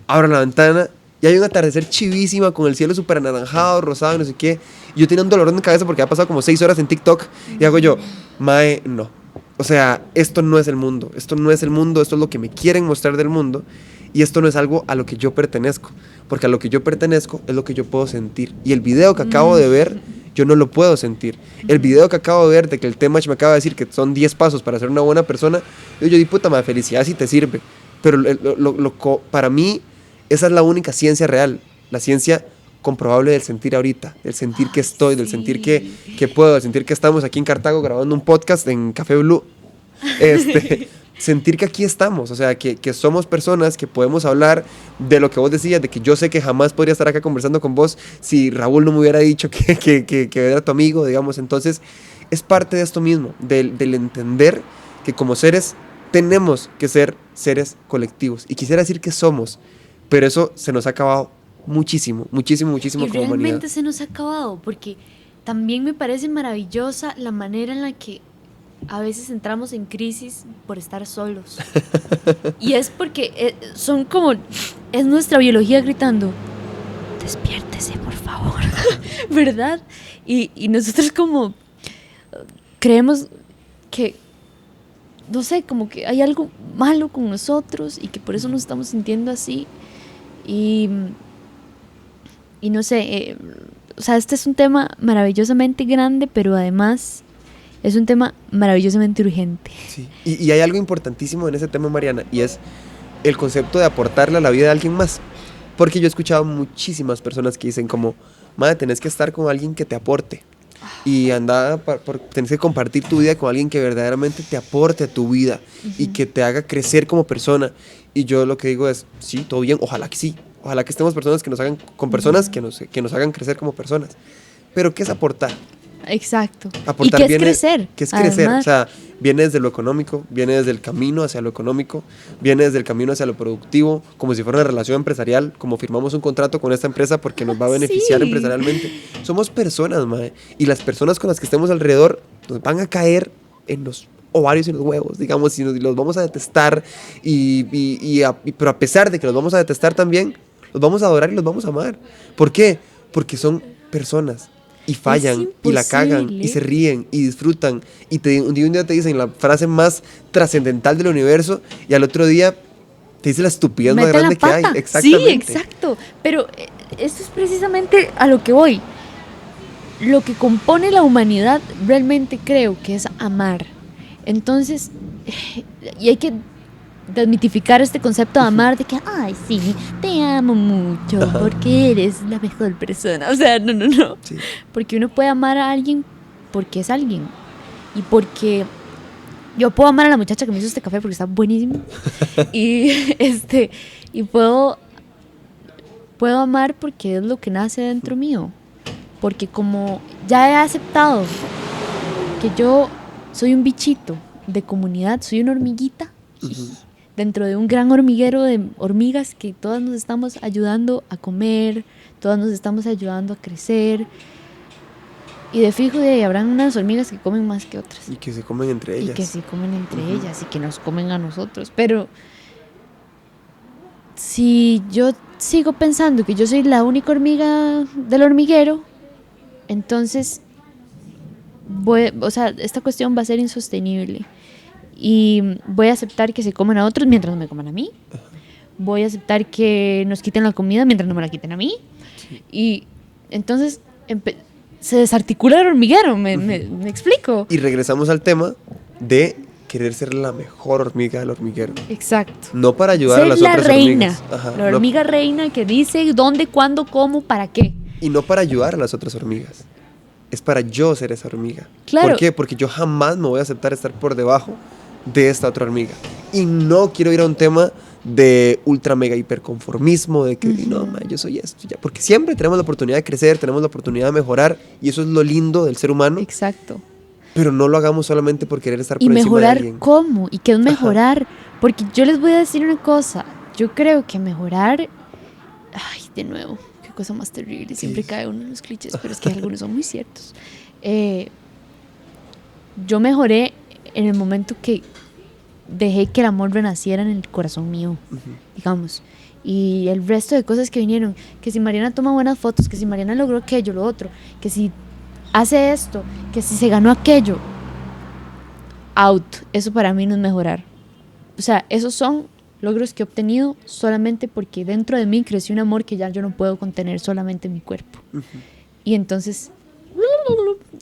Abro la ventana y hay un atardecer chivísima con el cielo súper anaranjado, rosado, no sé qué. Y yo tenía un dolor en la cabeza porque había pasado como 6 horas en TikTok y hago yo, mae, no. O sea, esto no es el mundo, esto es lo que me quieren mostrar del mundo, y esto no es algo a lo que yo pertenezco, porque a lo que yo pertenezco es lo que yo puedo sentir. Y el video que acabo de ver, yo no lo puedo sentir. El video que acabo de ver de que el Temach me acaba de decir que son 10 pasos para ser una buena persona, yo di puta madre, felicidad si te sirve. Pero para mí, esa es la única ciencia real, la ciencia comprobable del sentir ahorita, del sentir que estoy, del sentir que puedo, del sentir que estamos aquí en Cartago grabando un podcast en Café Blue. Sentir que aquí estamos, o sea, que somos personas que podemos hablar de lo que vos decías, de que yo sé que jamás podría estar acá conversando con vos si Raúl no me hubiera dicho que era tu amigo, digamos. Entonces, es parte de esto mismo, del entender que como seres tenemos que ser seres colectivos. Y quisiera decir que somos, pero eso se nos ha acabado muchísimo como humanidad. Realmente se nos ha acabado, porque también me parece maravillosa la manera en la que a veces entramos en crisis por estar solos. Y es porque son como, es nuestra biología gritando, despiértese, por favor, ¿verdad? Y nosotros como creemos que, no sé, como que hay algo malo con nosotros y que por eso nos estamos sintiendo así. Y no sé, o sea, este es un tema maravillosamente grande, pero además es un tema maravillosamente urgente. Sí. Y hay algo importantísimo en ese tema, Mariana, y es el concepto de aportarle a la vida de alguien más. Porque yo he escuchado muchísimas personas que dicen como, madre, tenés que estar con alguien que te aporte. Y tenés que compartir tu vida con alguien que verdaderamente te aporte a tu vida y que te haga crecer como persona. Y yo lo que digo es, sí, todo bien, ojalá que sí. Ojalá que estemos con personas que nos hagan crecer como personas. Pero ¿qué es aportar? Exacto. Aportar ¿Y qué es crecer? ¿Qué es crecer? Además, O sea, viene desde lo económico, viene desde el camino hacia lo económico, viene desde el camino hacia lo productivo, como si fuera una relación empresarial, como firmamos un contrato con esta empresa porque nos va a beneficiar empresarialmente. Somos personas, mae, y las personas con las que estemos alrededor nos van a caer en los ovarios y los huevos, digamos, y los vamos a detestar, pero a pesar de que los vamos a detestar también, los vamos a adorar y los vamos a amar. ¿Por qué? Porque son personas. Y fallan, y la cagan, y se ríen, y disfrutan. Y un día te dicen la frase más trascendental del universo, y al otro día te dice la estupidez más grande que hay. Exactamente. Sí, exacto. Pero esto es precisamente a lo que voy. Lo que compone la humanidad realmente creo que es amar. Entonces, y hay que desmitificar este concepto de amar, de que, ay, sí, te amo mucho porque eres la mejor persona. O sea, no. Sí. Porque uno puede amar a alguien porque es alguien. Y porque yo puedo amar a la muchacha que me hizo este café porque está buenísimo. y puedo amar porque es lo que nace dentro mío. Porque como ya he aceptado que yo soy un bichito de comunidad, soy una hormiguita, dentro de un gran hormiguero de hormigas que todas nos estamos ayudando a comer, todas nos estamos ayudando a crecer. Y de fijo habrán unas hormigas que comen más que otras. Y que se comen entre ellas. Y que se comen entre ellas y que nos comen a nosotros. Pero si yo sigo pensando que yo soy la única hormiga del hormiguero, entonces esta cuestión va a ser insostenible. Y voy a aceptar que se coman a otros mientras no me coman a mí. Voy a aceptar que nos quiten la comida mientras no me la quiten a mí. Sí. Y entonces se desarticula el hormiguero, ¿me explico? Y regresamos al tema de querer ser la mejor hormiga del hormiguero. Exacto. No para ayudar a las otras hormigas. La hormiga reina que dice dónde, cuándo, cómo, para qué. Y no para ayudar a las otras hormigas. Es para yo ser esa hormiga. Claro. ¿Por qué? Porque yo jamás me voy a aceptar estar por debajo de esta otra hormiga. Y no quiero ir a un tema de ultra mega hiperconformismo, de que no, man, yo soy esto, ya. Porque siempre tenemos la oportunidad de crecer, tenemos la oportunidad de mejorar, y eso es lo lindo del ser humano. Exacto. Pero no lo hagamos solamente por querer estar por Y encima de mejorar alguien. cómo, y qué es mejorar, porque yo les voy a decir una cosa, yo creo que mejorar, ay, de nuevo, qué cosa más terrible, siempre cae uno en los clichés, pero es que algunos son muy ciertos. Yo mejoré en el momento que dejé que el amor renaciera en el corazón mío, digamos, y el resto de cosas que vinieron, que si Mariana toma buenas fotos, que si Mariana logró aquello, lo otro, que si hace esto, que si se ganó aquello, out, eso para mí no es mejorar. O sea, esos son logros que he obtenido solamente porque dentro de mí creció un amor que ya yo no puedo contener solamente en mi cuerpo. Y entonces,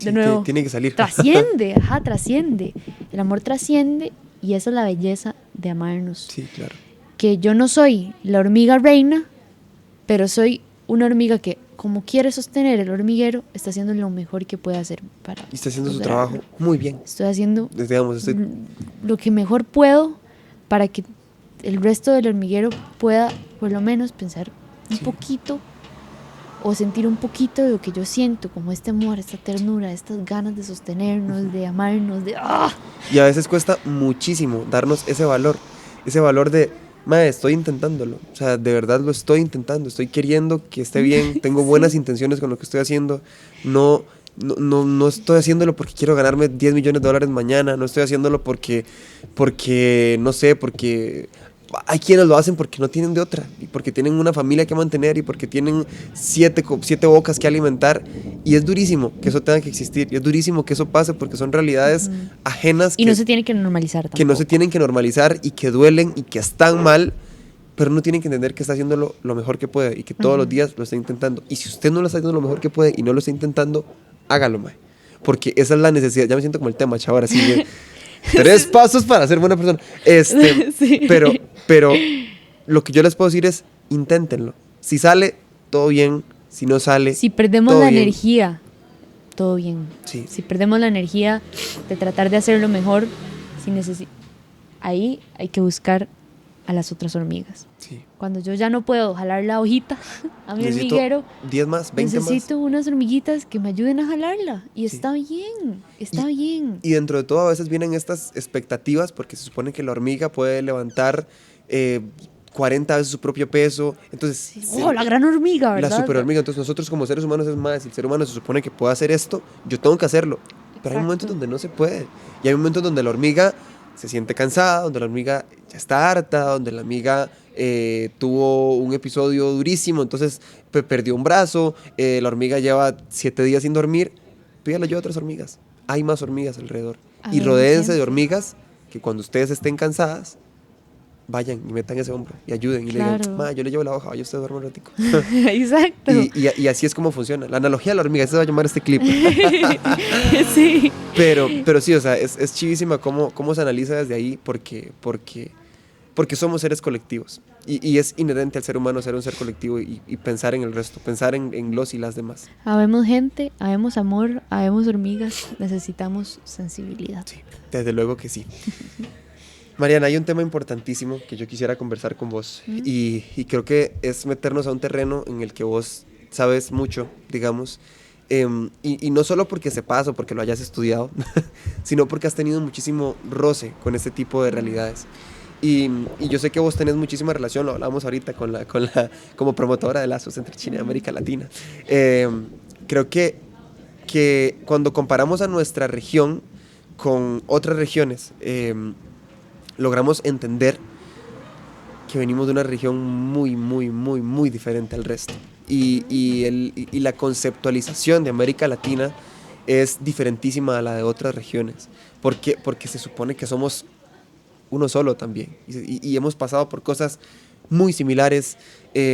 de nuevo, tiene que salir. Trasciende, trasciende. El amor trasciende y esa es la belleza de amarnos. Sí, claro. Que yo no soy la hormiga reina, pero soy una hormiga que, como quiere sostener el hormiguero, está haciendo lo mejor que puede hacer para Y está haciendo su lograrlo. trabajo muy bien. Estoy haciendo Digamos, lo que mejor puedo para que el resto del hormiguero pueda, por lo menos, pensar un poquito o sentir un poquito de lo que yo siento, como este amor, esta ternura, estas ganas de sostenernos, de amarnos, de ¡ah! Y a veces cuesta muchísimo darnos ese valor de, mae, estoy intentándolo, o sea, de verdad lo estoy intentando, estoy queriendo que esté bien, tengo buenas intenciones con lo que estoy haciendo, no estoy haciéndolo porque quiero ganarme $10 millones mañana, no estoy haciéndolo porque, no sé, porque hay quienes lo hacen porque no tienen de otra, y porque tienen una familia que mantener, y porque tienen siete bocas que alimentar, y es durísimo que eso tenga que existir, y es durísimo que eso pase porque son realidades ajenas Y no se tiene que normalizar tampoco. que no se tienen que normalizar y que duelen y que están mal, pero no tienen que entender que está haciendo lo mejor que puede y que todos los días lo está intentando. Y si usted no lo está haciendo lo mejor que puede y no lo está intentando, hágalo, mae. Porque esa es la necesidad. Ya me siento como el tema, chaval, así de 3 pasos para ser buena persona. Sí. Pero lo que yo les puedo decir es, inténtenlo. Si sale, todo bien. Si no sale, Si perdemos todo la bien. energía, todo bien. Sí. Si perdemos la energía de tratar de hacerlo mejor, ahí hay que buscar a las otras hormigas. Sí. Cuando yo ya no puedo jalar la hojita a mi Necesito hormiguero, 10 más, 20 más. necesito unas hormiguitas que me ayuden a jalarla. Y Sí. está bien, está bien. Y dentro de todo a veces vienen estas expectativas porque se supone que la hormiga puede levantar 40 veces su propio peso. Entonces, ¡Oh, la gran hormiga, la ¿verdad? super hormiga. Entonces nosotros como seres humanos es más, si el ser humano se supone que puede hacer esto, yo tengo que hacerlo. Pero hay momentos donde no se puede. Y hay momentos donde la hormiga se siente cansada, donde la hormiga ya está harta, donde la hormiga tuvo un episodio durísimo, entonces perdió un brazo, la hormiga lleva 7 días sin dormir. Pídale ayuda a otras hormigas. Hay más hormigas alrededor. Y Hay rodéense gente. de hormigas que cuando ustedes estén cansadas, vayan y metan ese hombro y ayuden y le Claro. digan, ma, yo le llevo la hoja, vaya usted duerme un ratico. Exacto. y así es como funciona. La analogía de la hormiga, ese se va a llamar este clip. Sí. Pero sí, o sea, es chivísima cómo se analiza desde ahí porque somos seres colectivos. Y es inherente al ser humano ser un ser colectivo y pensar en el resto, pensar en los y las demás. Habemos gente, habemos amor, habemos hormigas, necesitamos sensibilidad. Sí, desde luego que sí. Mariana, hay un tema importantísimo que yo quisiera conversar con vos y creo que es meternos a un terreno en el que vos sabes mucho, digamos, y no solo porque sepas o porque lo hayas estudiado, sino porque has tenido muchísimo roce con este tipo de realidades. Y yo sé que vos tenés muchísima relación, lo hablamos ahorita como promotora de lazos entre China y América Latina. Creo que cuando comparamos a nuestra región con otras regiones, logramos entender que venimos de una región muy, muy, muy, muy diferente al resto. Y la conceptualización de América Latina es diferentísima a la de otras regiones, porque se supone que somos uno solo también, y hemos pasado por cosas muy similares.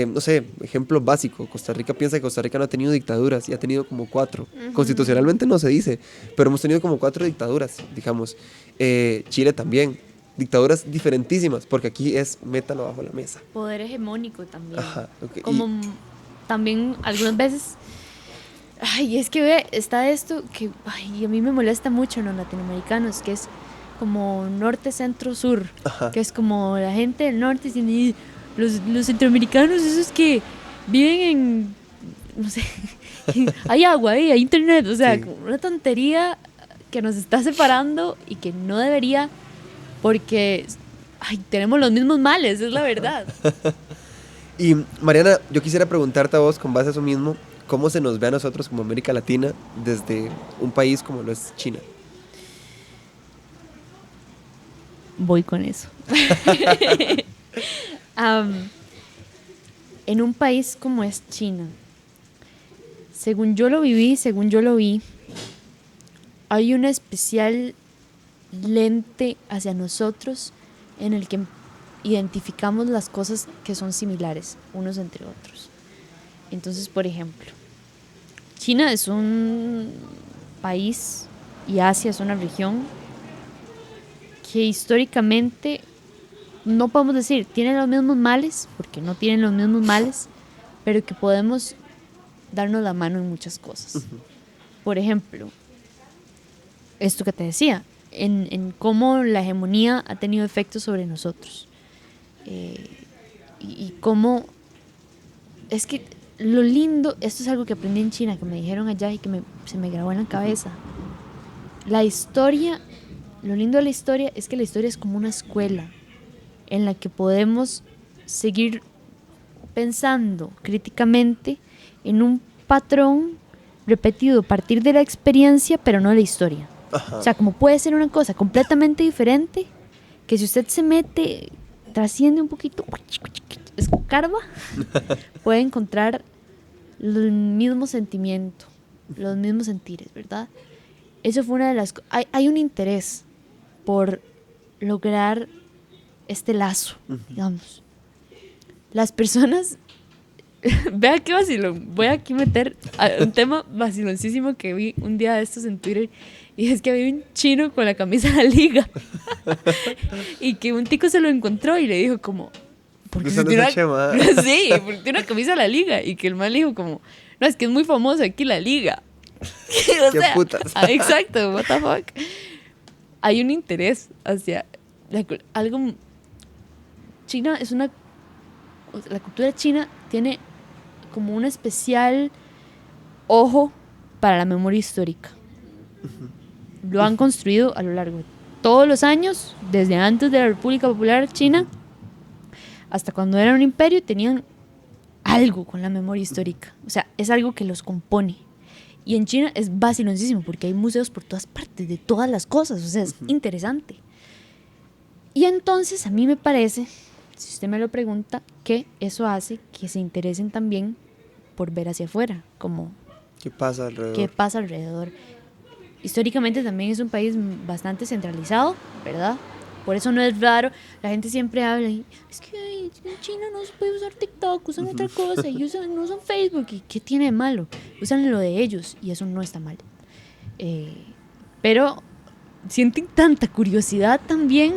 No sé, ejemplo básico, Costa Rica piensa que Costa Rica no ha tenido dictaduras y ha tenido como 4. Constitucionalmente no se dice, pero hemos tenido como 4 dictaduras, digamos. Chile también, dictaduras diferentísimas, porque aquí es métalo bajo la mesa. Poder hegemónico también. Ajá, okay. Como también algunas veces, ay, es que ve, está esto que ay, a mí me molesta mucho en los latinoamericanos, que es como norte, centro, sur, Ajá. que es como la gente del norte diciendo, "Y los centroamericanos, esos que viven en, no sé, hay agua ahí, hay internet", o sea, Sí. como una tontería que nos está separando y que no debería, porque ay, tenemos los mismos males, es la verdad. Y Mariana, yo quisiera preguntarte a vos, con base a eso mismo, ¿cómo se nos ve a nosotros como América Latina desde un país como lo es China? Voy con eso. En un país como es China, según yo lo viví, según yo lo vi, hay una especial lente hacia nosotros en el que identificamos las cosas que son similares unos entre otros. Entonces, por ejemplo, China es un país y Asia es una región que históricamente no podemos decir tienen los mismos males, porque no tienen los mismos males, pero que podemos darnos la mano en muchas cosas. Por ejemplo, esto que te decía, en cómo la hegemonía ha tenido efectos sobre nosotros. Y cómo es que lo lindo, esto es algo que aprendí en China, que me dijeron allá y que se me grabó en la cabeza. La historia, lo lindo de la historia es que la historia es como una escuela en la que podemos seguir pensando críticamente en un patrón repetido a partir de la experiencia, pero no de la historia. Ajá. O sea, como puede ser una cosa completamente diferente, que si usted se mete, trasciende un poquito, escarba, puede encontrar el mismo sentimiento, los mismos sentires, ¿verdad? Eso fue una de las cosas. Hay un interés por lograr este lazo, digamos. Las personas, vea qué vacilón, voy aquí a meter un tema vaciloncísimo que vi un día de estos en Twitter, y es que había un chino con la camisa de la liga y que un tico se lo encontró y le dijo como, ¿por qué Usando tiene esa chema. sí, porque tiene una camisa de la liga? Y que el man le dijo como, no, es que es muy famosa aquí la liga. O ¿Qué putas? Exacto, what the fuck. Hay un interés hacia algo. China es una. La cultura china tiene como un especial ojo para la memoria histórica. Lo han construido a lo largo de todos los años, desde antes de la República Popular China hasta cuando era un imperio, tenían algo con la memoria histórica. O sea, es algo que los compone. Y en China es vaciloncísimo porque hay museos por todas partes, de todas las cosas. O sea, es interesante. Y entonces a mí me parece, si usted me lo pregunta, que eso hace que se interesen también por ver hacia afuera, como ¿Qué pasa alrededor? qué pasa alrededor. Históricamente también es un país bastante centralizado, ¿verdad? Por eso no es raro, la gente siempre habla, y, es que ay, en China no se puede usar TikTok, usan otra cosa, y no usan Facebook, ¿y qué tiene de malo? Usan lo de ellos, y eso no está mal. Pero sienten tanta curiosidad también,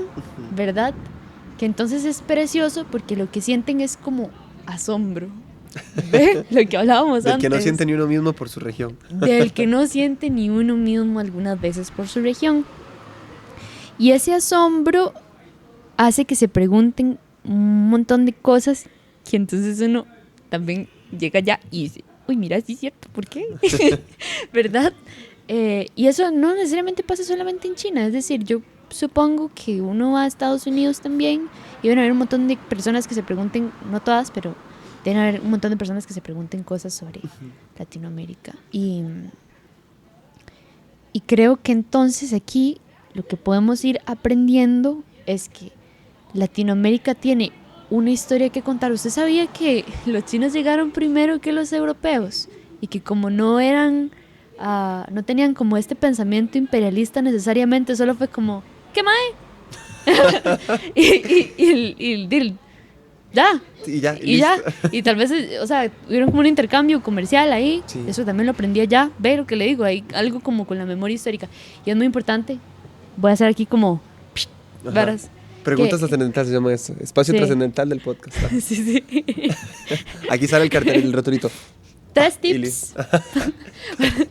¿verdad? Que entonces es precioso porque lo que sienten es como asombro. ¿Ve? Lo que hablábamos Del antes. que no siente ni uno mismo por su región. Del que no siente ni uno mismo algunas veces por su región. Y ese asombro hace que se pregunten un montón de cosas que entonces uno también llega allá y dice, uy, mira, sí es cierto, ¿por qué? ¿Verdad? Y eso no necesariamente pasa solamente en China, es decir, yo supongo que uno va a Estados Unidos también y van a haber un montón de personas que se pregunten, no todas, pero deben haber un montón de personas que se pregunten cosas sobre Latinoamérica. Y creo que entonces aquí lo que podemos ir aprendiendo es que Latinoamérica tiene una historia que contar. ¿Usted sabía que los chinos llegaron primero que los europeos? Y que como no eran, no tenían como este pensamiento imperialista necesariamente, solo fue como, ¿qué mae? Ya. Y ya. Y ya, y tal vez, o sea, tuvieron como un intercambio comercial ahí. Sí. Eso también lo aprendí allá. Ve lo que le digo, hay algo como con la memoria histórica. Y es muy importante. Voy a hacer aquí como varas. Pregunta que- trascendental se llama eso. Espacio Sí. trascendental del podcast. Sí, sí. Aquí sale el cartel, el rotulito. 3 Y tips. listo.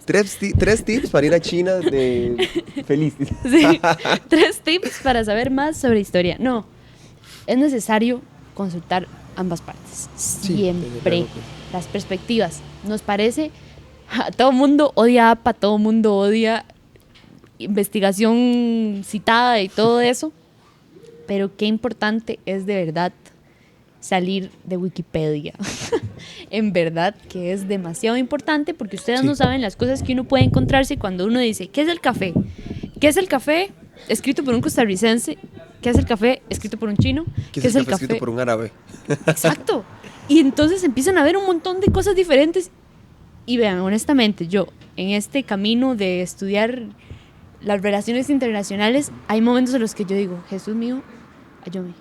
Tres tips para ir a China de feliz. Sí, 3 tips para saber más sobre historia. No, es necesario consultar ambas partes. Sí, Siempre. desde luego que sí. Las perspectivas. Nos parece, todo el mundo odia APA, todo el mundo odia investigación citada y todo eso. Pero qué importante es de verdad salir de Wikipedia. En verdad que es demasiado importante porque ustedes Sí. no saben las cosas que uno puede encontrarse cuando uno dice, ¿qué es el café? ¿Qué es el café? Escrito por un costarricense. ¿Qué es el café? Escrito por un chino. Que es el café escrito por un árabe. Exacto. Y entonces empiezan a ver un montón de cosas diferentes. Y vean, honestamente, yo en este camino de estudiar las relaciones internacionales, hay momentos en los que yo digo, Jesús mío, ayúdame.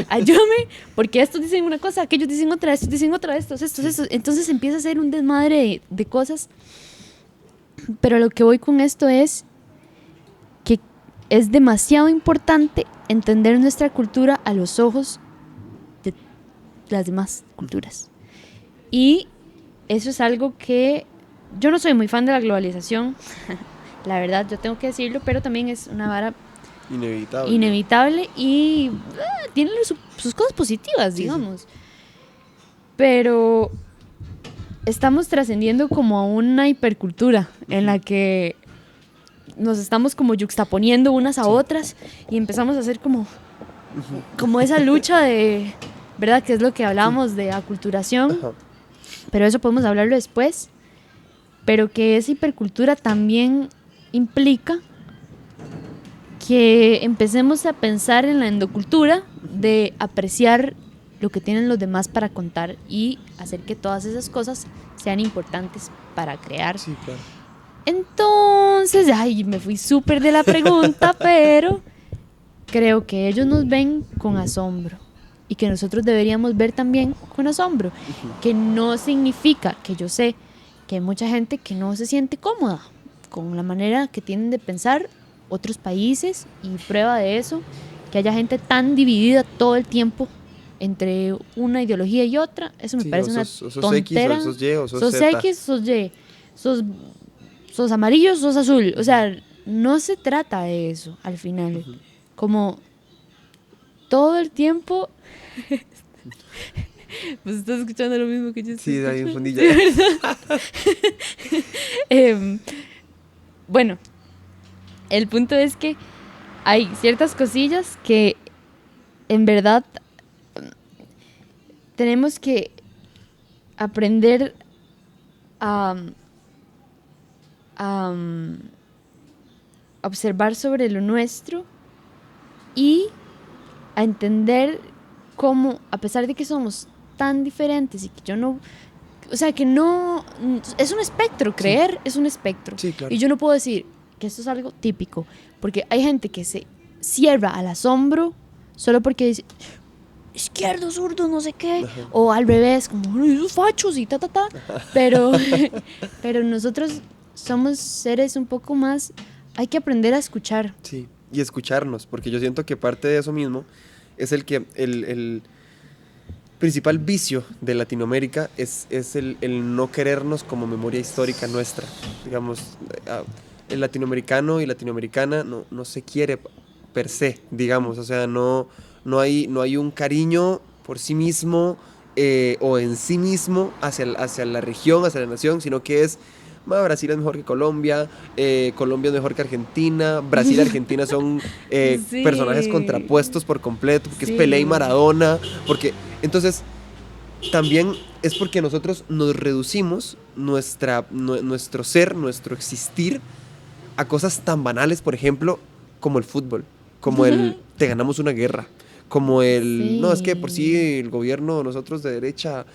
Ayúdame, porque estos dicen una cosa, aquellos dicen otra, estos dicen otra, estos. Entonces empieza a ser un desmadre de cosas. Pero lo que voy con esto es que es demasiado importante entender nuestra cultura a los ojos de las demás culturas. Y eso es algo que yo no soy muy fan de la globalización, la verdad, yo tengo que decirlo, pero también es una vara Inevitable. inevitable y tiene sus cosas positivas, Sí, digamos. Pero estamos trascendiendo como a una hipercultura en la que nos estamos como yuxtaponiendo unas a otras y empezamos a hacer como esa lucha de, ¿verdad? Que es lo que hablábamos de aculturación, Ajá. pero eso podemos hablarlo después. Pero que esa hipercultura también implica que empecemos a pensar en la endocultura de apreciar lo que tienen los demás para contar y hacer que todas esas cosas sean importantes para crear. Sí, claro. Entonces, ay, me fui súper de la pregunta, pero creo que ellos nos ven con asombro y que nosotros deberíamos ver también con asombro, que no significa que yo sé que hay mucha gente que no se siente cómoda con la manera que tienen de pensar otros países y prueba de eso, que haya gente tan dividida todo el tiempo entre una ideología y otra, eso me Sí, parece o una sos X, tontera. o sos Y, o sos sos Z. X, sos Y, sos amarillo, sos azul, o sea, no se trata de eso al final, como todo el tiempo. Pues estás escuchando lo mismo que yo estoy Sí, hay un escuchando. fundillo. De verdad. Bueno, el punto es que hay ciertas cosillas que en verdad tenemos que aprender a, a observar sobre lo nuestro y a entender cómo, a pesar de que somos tan diferentes y que yo no, o sea, que no, es un espectro, creer es un espectro. Sí, claro. Y yo no puedo decir que esto es algo típico, porque hay gente que se cierra al asombro solo porque dice izquierdo, zurdo, no sé qué, Ajá. o al revés, como "Ay, esos fachos y ta, pero, pero nosotros somos seres un poco más, hay que aprender a escuchar. Sí, y escucharnos, porque yo siento que parte de eso mismo es el principal vicio de Latinoamérica es el no querernos como memoria histórica nuestra. Digamos, el latinoamericano y latinoamericana no se quiere per se, digamos, o sea, no hay un cariño por sí mismo o en sí mismo hacia la región, hacia la nación, sino que es Brasil es mejor que Colombia, Colombia es mejor que Argentina, Brasil y Argentina son Sí. personajes contrapuestos por completo, porque Sí. es Pelé y Maradona, porque entonces también es porque nosotros nos reducimos nuestro ser, nuestro existir a cosas tan banales, por ejemplo, como el fútbol, como el te ganamos una guerra, como el no, es que por sí el gobierno, nosotros de derecha,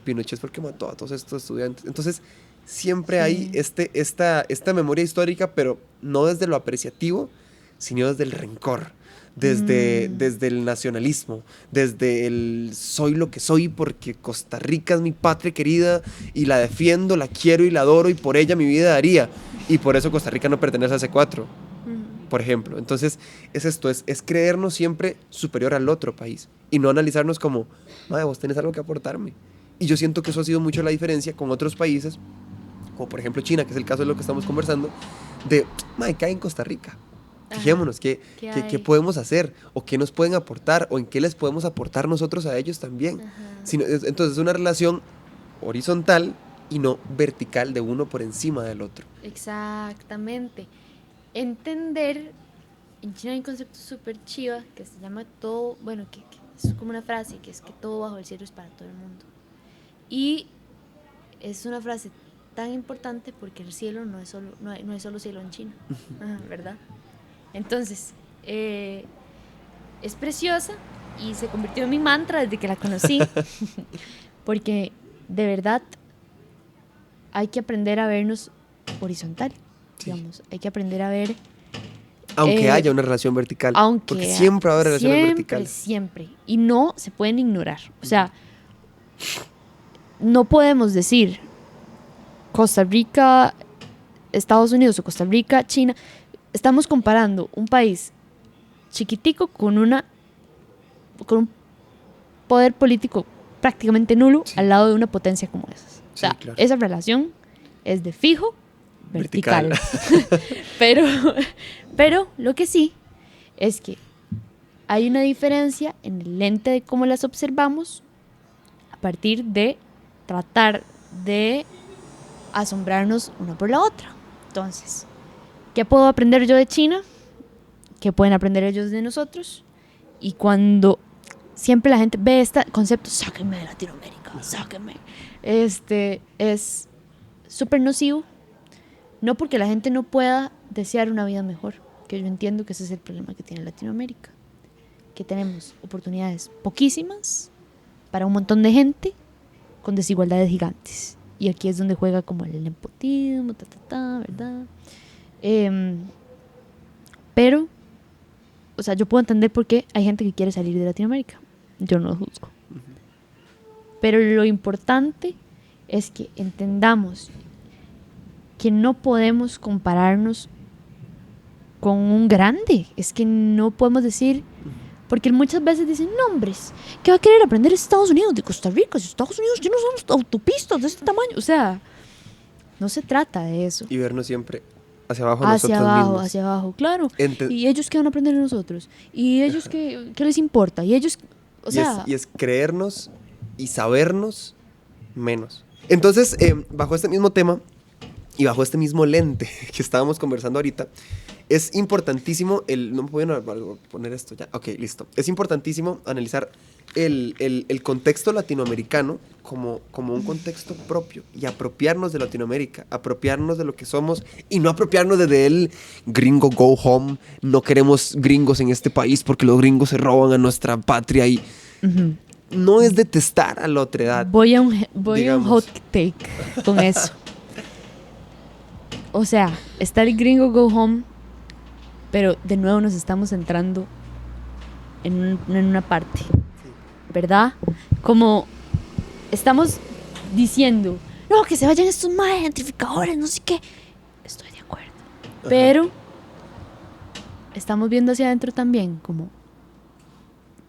Pinochet fue el que mató a todos estos estudiantes. Entonces, siempre hay esta memoria histórica, pero no desde lo apreciativo, sino desde el rencor, desde el nacionalismo, desde el soy lo que soy porque Costa Rica es mi patria querida y la defiendo, la quiero y la adoro y por ella mi vida daría. Y por eso Costa Rica no pertenece a C4. por ejemplo. Entonces, es esto, es creernos siempre superior al otro país y no analizarnos como, madre, vos tenés algo que aportarme. Y yo siento que eso ha sido mucho la diferencia con otros países, como por ejemplo China, que es el caso de lo que estamos conversando, de, madre, ¿qué hay en Costa Rica? Fijémonos, ¿qué podemos hacer? ¿O qué nos pueden aportar? ¿O en qué les podemos aportar nosotros a ellos también? Entonces es una relación horizontal y no vertical de uno por encima del otro. Exactamente. Entender, en China hay un concepto súper chiva que se llama todo, bueno, que es como una frase, que es que todo bajo el cielo es para todo el mundo. Y es una frase tan importante porque el cielo no es solo cielo en China, ¿verdad? Entonces, es preciosa y se convirtió en mi mantra desde que la conocí, porque de verdad hay que aprender a vernos horizontal, digamos, hay que aprender a ver... Aunque haya una relación vertical, porque siempre va a haber relaciones verticales. Siempre, y no se pueden ignorar, o sea, no podemos decir Costa Rica, Estados Unidos o Costa Rica, China. Estamos comparando un país chiquitico con un poder político prácticamente nulo al lado de una potencia como esas. O sea, claro, esa relación es de fijo vertical. pero lo que sí es que hay una diferencia en el lente de cómo las observamos a partir de tratar de asombrarnos una por la otra. Entonces, ¿qué puedo aprender yo de China? ¿Qué pueden aprender ellos de nosotros? Y cuando siempre la gente ve este concepto, sáquenme de Latinoamérica, sáquenme, es súper nocivo. No porque la gente no pueda desear una vida mejor, que yo entiendo que ese es el problema que tiene Latinoamérica, que tenemos oportunidades poquísimas para un montón de gente con desigualdades gigantes. Y aquí es donde juega como el nepotismo, ¿verdad? Pero, o sea, yo puedo entender por qué hay gente que quiere salir de Latinoamérica. Yo no lo juzgo. Pero lo importante es que entendamos que no podemos compararnos con un grande. Es que no podemos decir... Porque muchas veces dicen, no, hombres, ¿qué va a querer aprender Estados Unidos de Costa Rica? Si Estados Unidos tiene unas autopistas de este tamaño. O sea, no se trata de eso. Y vernos siempre hacia abajo nosotros mismos. Hacia abajo, claro. ¿Y ellos qué van a aprender de nosotros? ¿Y ellos qué les importa? Y ellos, o sea... Y es creernos y sabernos menos. Entonces, bajo este mismo tema y bajo este mismo lente que estábamos conversando ahorita, es importantísimo, no me puedo poner esto ya, ok, listo. Es importantísimo analizar el contexto latinoamericano como un contexto propio y apropiarnos de Latinoamérica, apropiarnos de lo que somos y no apropiarnos desde el gringo go home, no queremos gringos en este país porque los gringos se roban a nuestra patria y no es detestar a la otra edad. Voy a un hot take con eso. O sea, está el gringo go home, pero de nuevo nos estamos centrando en una parte, ¿verdad? Como estamos diciendo, no, que se vayan estos más gentrificadores, no sé qué. Estoy de acuerdo. Ajá. Pero estamos viendo hacia adentro también, como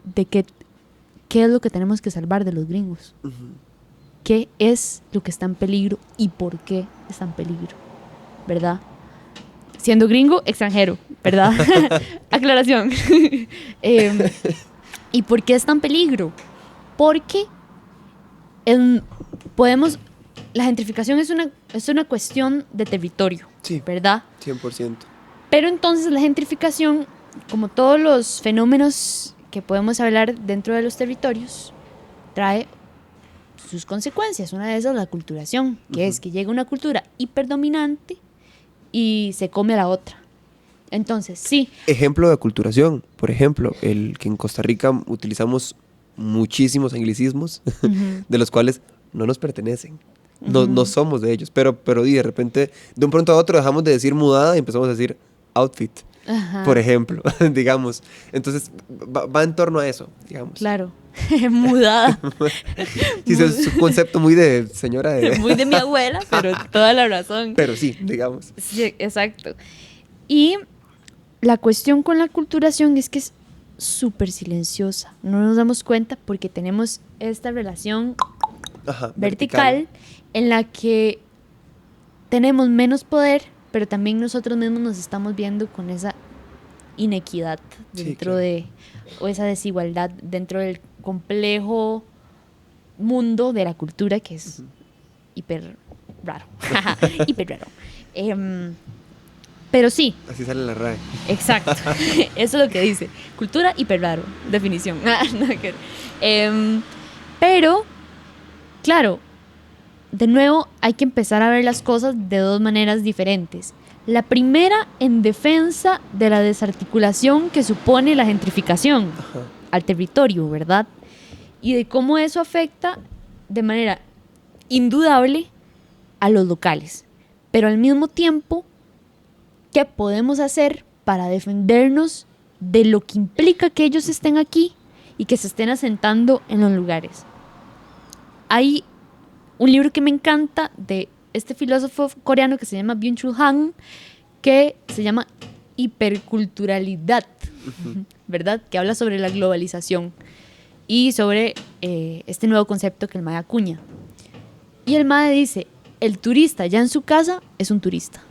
de qué es lo que tenemos que salvar de los gringos. Uh-huh. ¿Qué es lo que está en peligro y por qué está en peligro? ¿Verdad? Siendo gringo, extranjero, ¿verdad? Aclaración. ¿Y por qué está en peligro? Porque la gentrificación es una cuestión de territorio, sí, ¿verdad? 100%. Pero entonces la gentrificación, como todos los fenómenos que podemos hablar dentro de los territorios, trae sus consecuencias. Una de esas es la aculturación, que es que llega una cultura hiperdominante y se come a la otra. Entonces, sí. Ejemplo de aculturación, por ejemplo, el que en Costa Rica utilizamos muchísimos anglicismos, de los cuales no nos pertenecen. No somos de ellos, pero de repente, de un pronto a otro dejamos de decir mudada y empezamos a decir outfit, por ejemplo, digamos. Entonces, va en torno a eso, digamos. Claro. Mudada. Sí, es un concepto muy de señora muy de mi abuela, pero toda la razón. Pero sí, digamos. Sí, exacto. Y la cuestión con la aculturación es que es súper silenciosa. No nos damos cuenta porque tenemos esta relación vertical en la que tenemos menos poder, pero también nosotros mismos nos estamos viendo con esa inequidad dentro o esa desigualdad dentro del complejo mundo de la cultura que es hiper raro. Hiper raro. Pero sí. Así sale la RAE. Exacto. Eso es lo que dice. Cultura hiper raro. Definición. Pero, claro, de nuevo hay que empezar a ver las cosas de dos maneras diferentes. La primera, en defensa de la desarticulación que supone la gentrificación al territorio, ¿verdad? Y de cómo eso afecta de manera indudable a los locales. Pero al mismo tiempo, ¿qué podemos hacer para defendernos de lo que implica que ellos estén aquí y que se estén asentando en los lugares? Hay un libro que me encanta de este filósofo coreano que se llama Byung-Chul Han, que se llama Hiperculturalidad, ¿verdad? Que habla sobre la globalización y sobre este nuevo concepto que el mae acuña. Y el mae dice, el turista ya en su casa es un turista.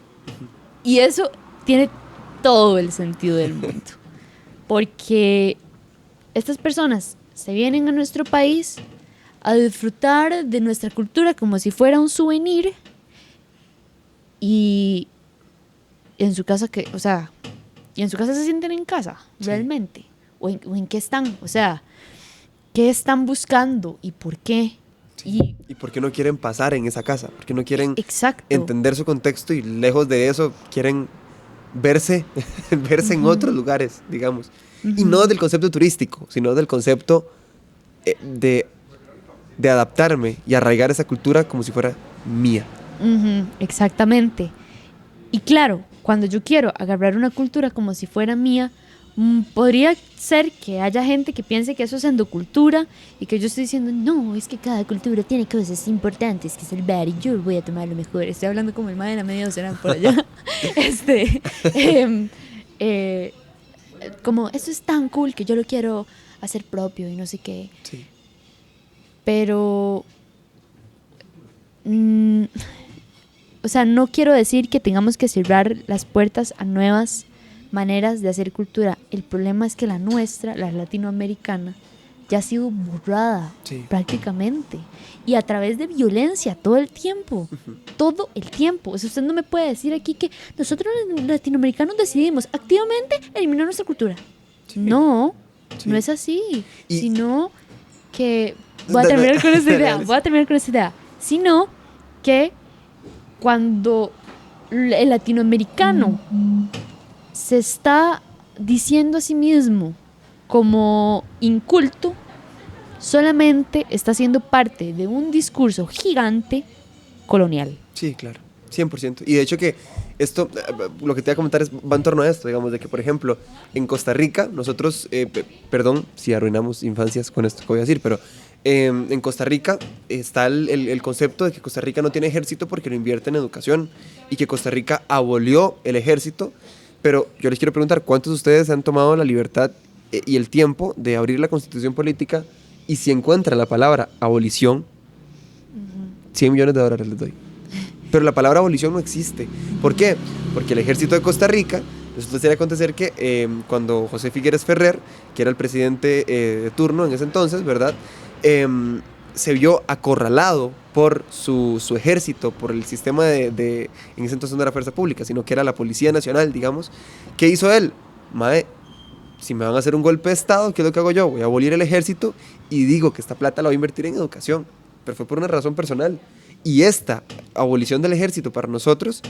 Y eso tiene todo el sentido del mundo. Porque estas personas se vienen a nuestro país a disfrutar de nuestra cultura como si fuera un souvenir y en su casa y en su casa se sienten en casa, realmente. O en qué están, o sea, qué están buscando y por qué. Sí. ¿Y por qué no quieren pasar en esa casa? ¿Por qué no quieren Exacto. entender su contexto y lejos de eso quieren verse en otros lugares, digamos? Y no del concepto turístico, sino del concepto de adaptarme y arraigar esa cultura como si fuera mía. Exactamente. Y claro, cuando yo quiero agarrar una cultura como si fuera mía, podría ser que haya gente que piense que eso es endocultura y que yo estoy diciendo, no, es que cada cultura tiene cosas importantes que salvar y yo voy a tomar lo mejor. Estoy hablando como el mae de la media docena por allá. Como, eso es tan cool que yo lo quiero hacer propio y no sé qué. Sí. Pero, o sea, no quiero decir que tengamos que cerrar las puertas a nuevas maneras de hacer cultura. El problema es que la nuestra, la latinoamericana, ya ha sido borrada prácticamente. Y a través de violencia todo el tiempo. Todo el tiempo. O sea, usted no me puede decir aquí que nosotros los latinoamericanos decidimos activamente eliminar nuestra cultura. Sí. No es así. Sino que... Voy a terminar con esta idea. Sino que cuando el latinoamericano se está diciendo a sí mismo como inculto, solamente está siendo parte de un discurso gigante colonial. Sí, claro, 100%. Y de hecho que esto, lo que te voy a comentar va en torno a esto, digamos, de que, por ejemplo, en Costa Rica, nosotros, perdón si arruinamos infancias con esto que voy a decir, pero en Costa Rica está el concepto de que Costa Rica no tiene ejército porque lo invierte en educación y que Costa Rica abolió el ejército. Pero yo les quiero preguntar, ¿cuántos de ustedes han tomado la libertad y el tiempo de abrir la Constitución Política y si encuentran la palabra abolición, $100 millones les doy? Pero la palabra abolición no existe. ¿Por qué? Porque el ejército de Costa Rica, resulta ser acontecer que cuando José Figueres Ferrer, que era el presidente de turno en ese entonces, ¿verdad?, se vio acorralado por su ejército, por el sistema en ese entonces no era fuerza pública, sino que era la Policía Nacional, digamos. ¿Qué hizo él? Mae, si me van a hacer un golpe de Estado, ¿qué es lo que hago yo? Voy a abolir el ejército y digo que esta plata la voy a invertir en educación. Pero fue por una razón personal. Y esta abolición del ejército para nosotros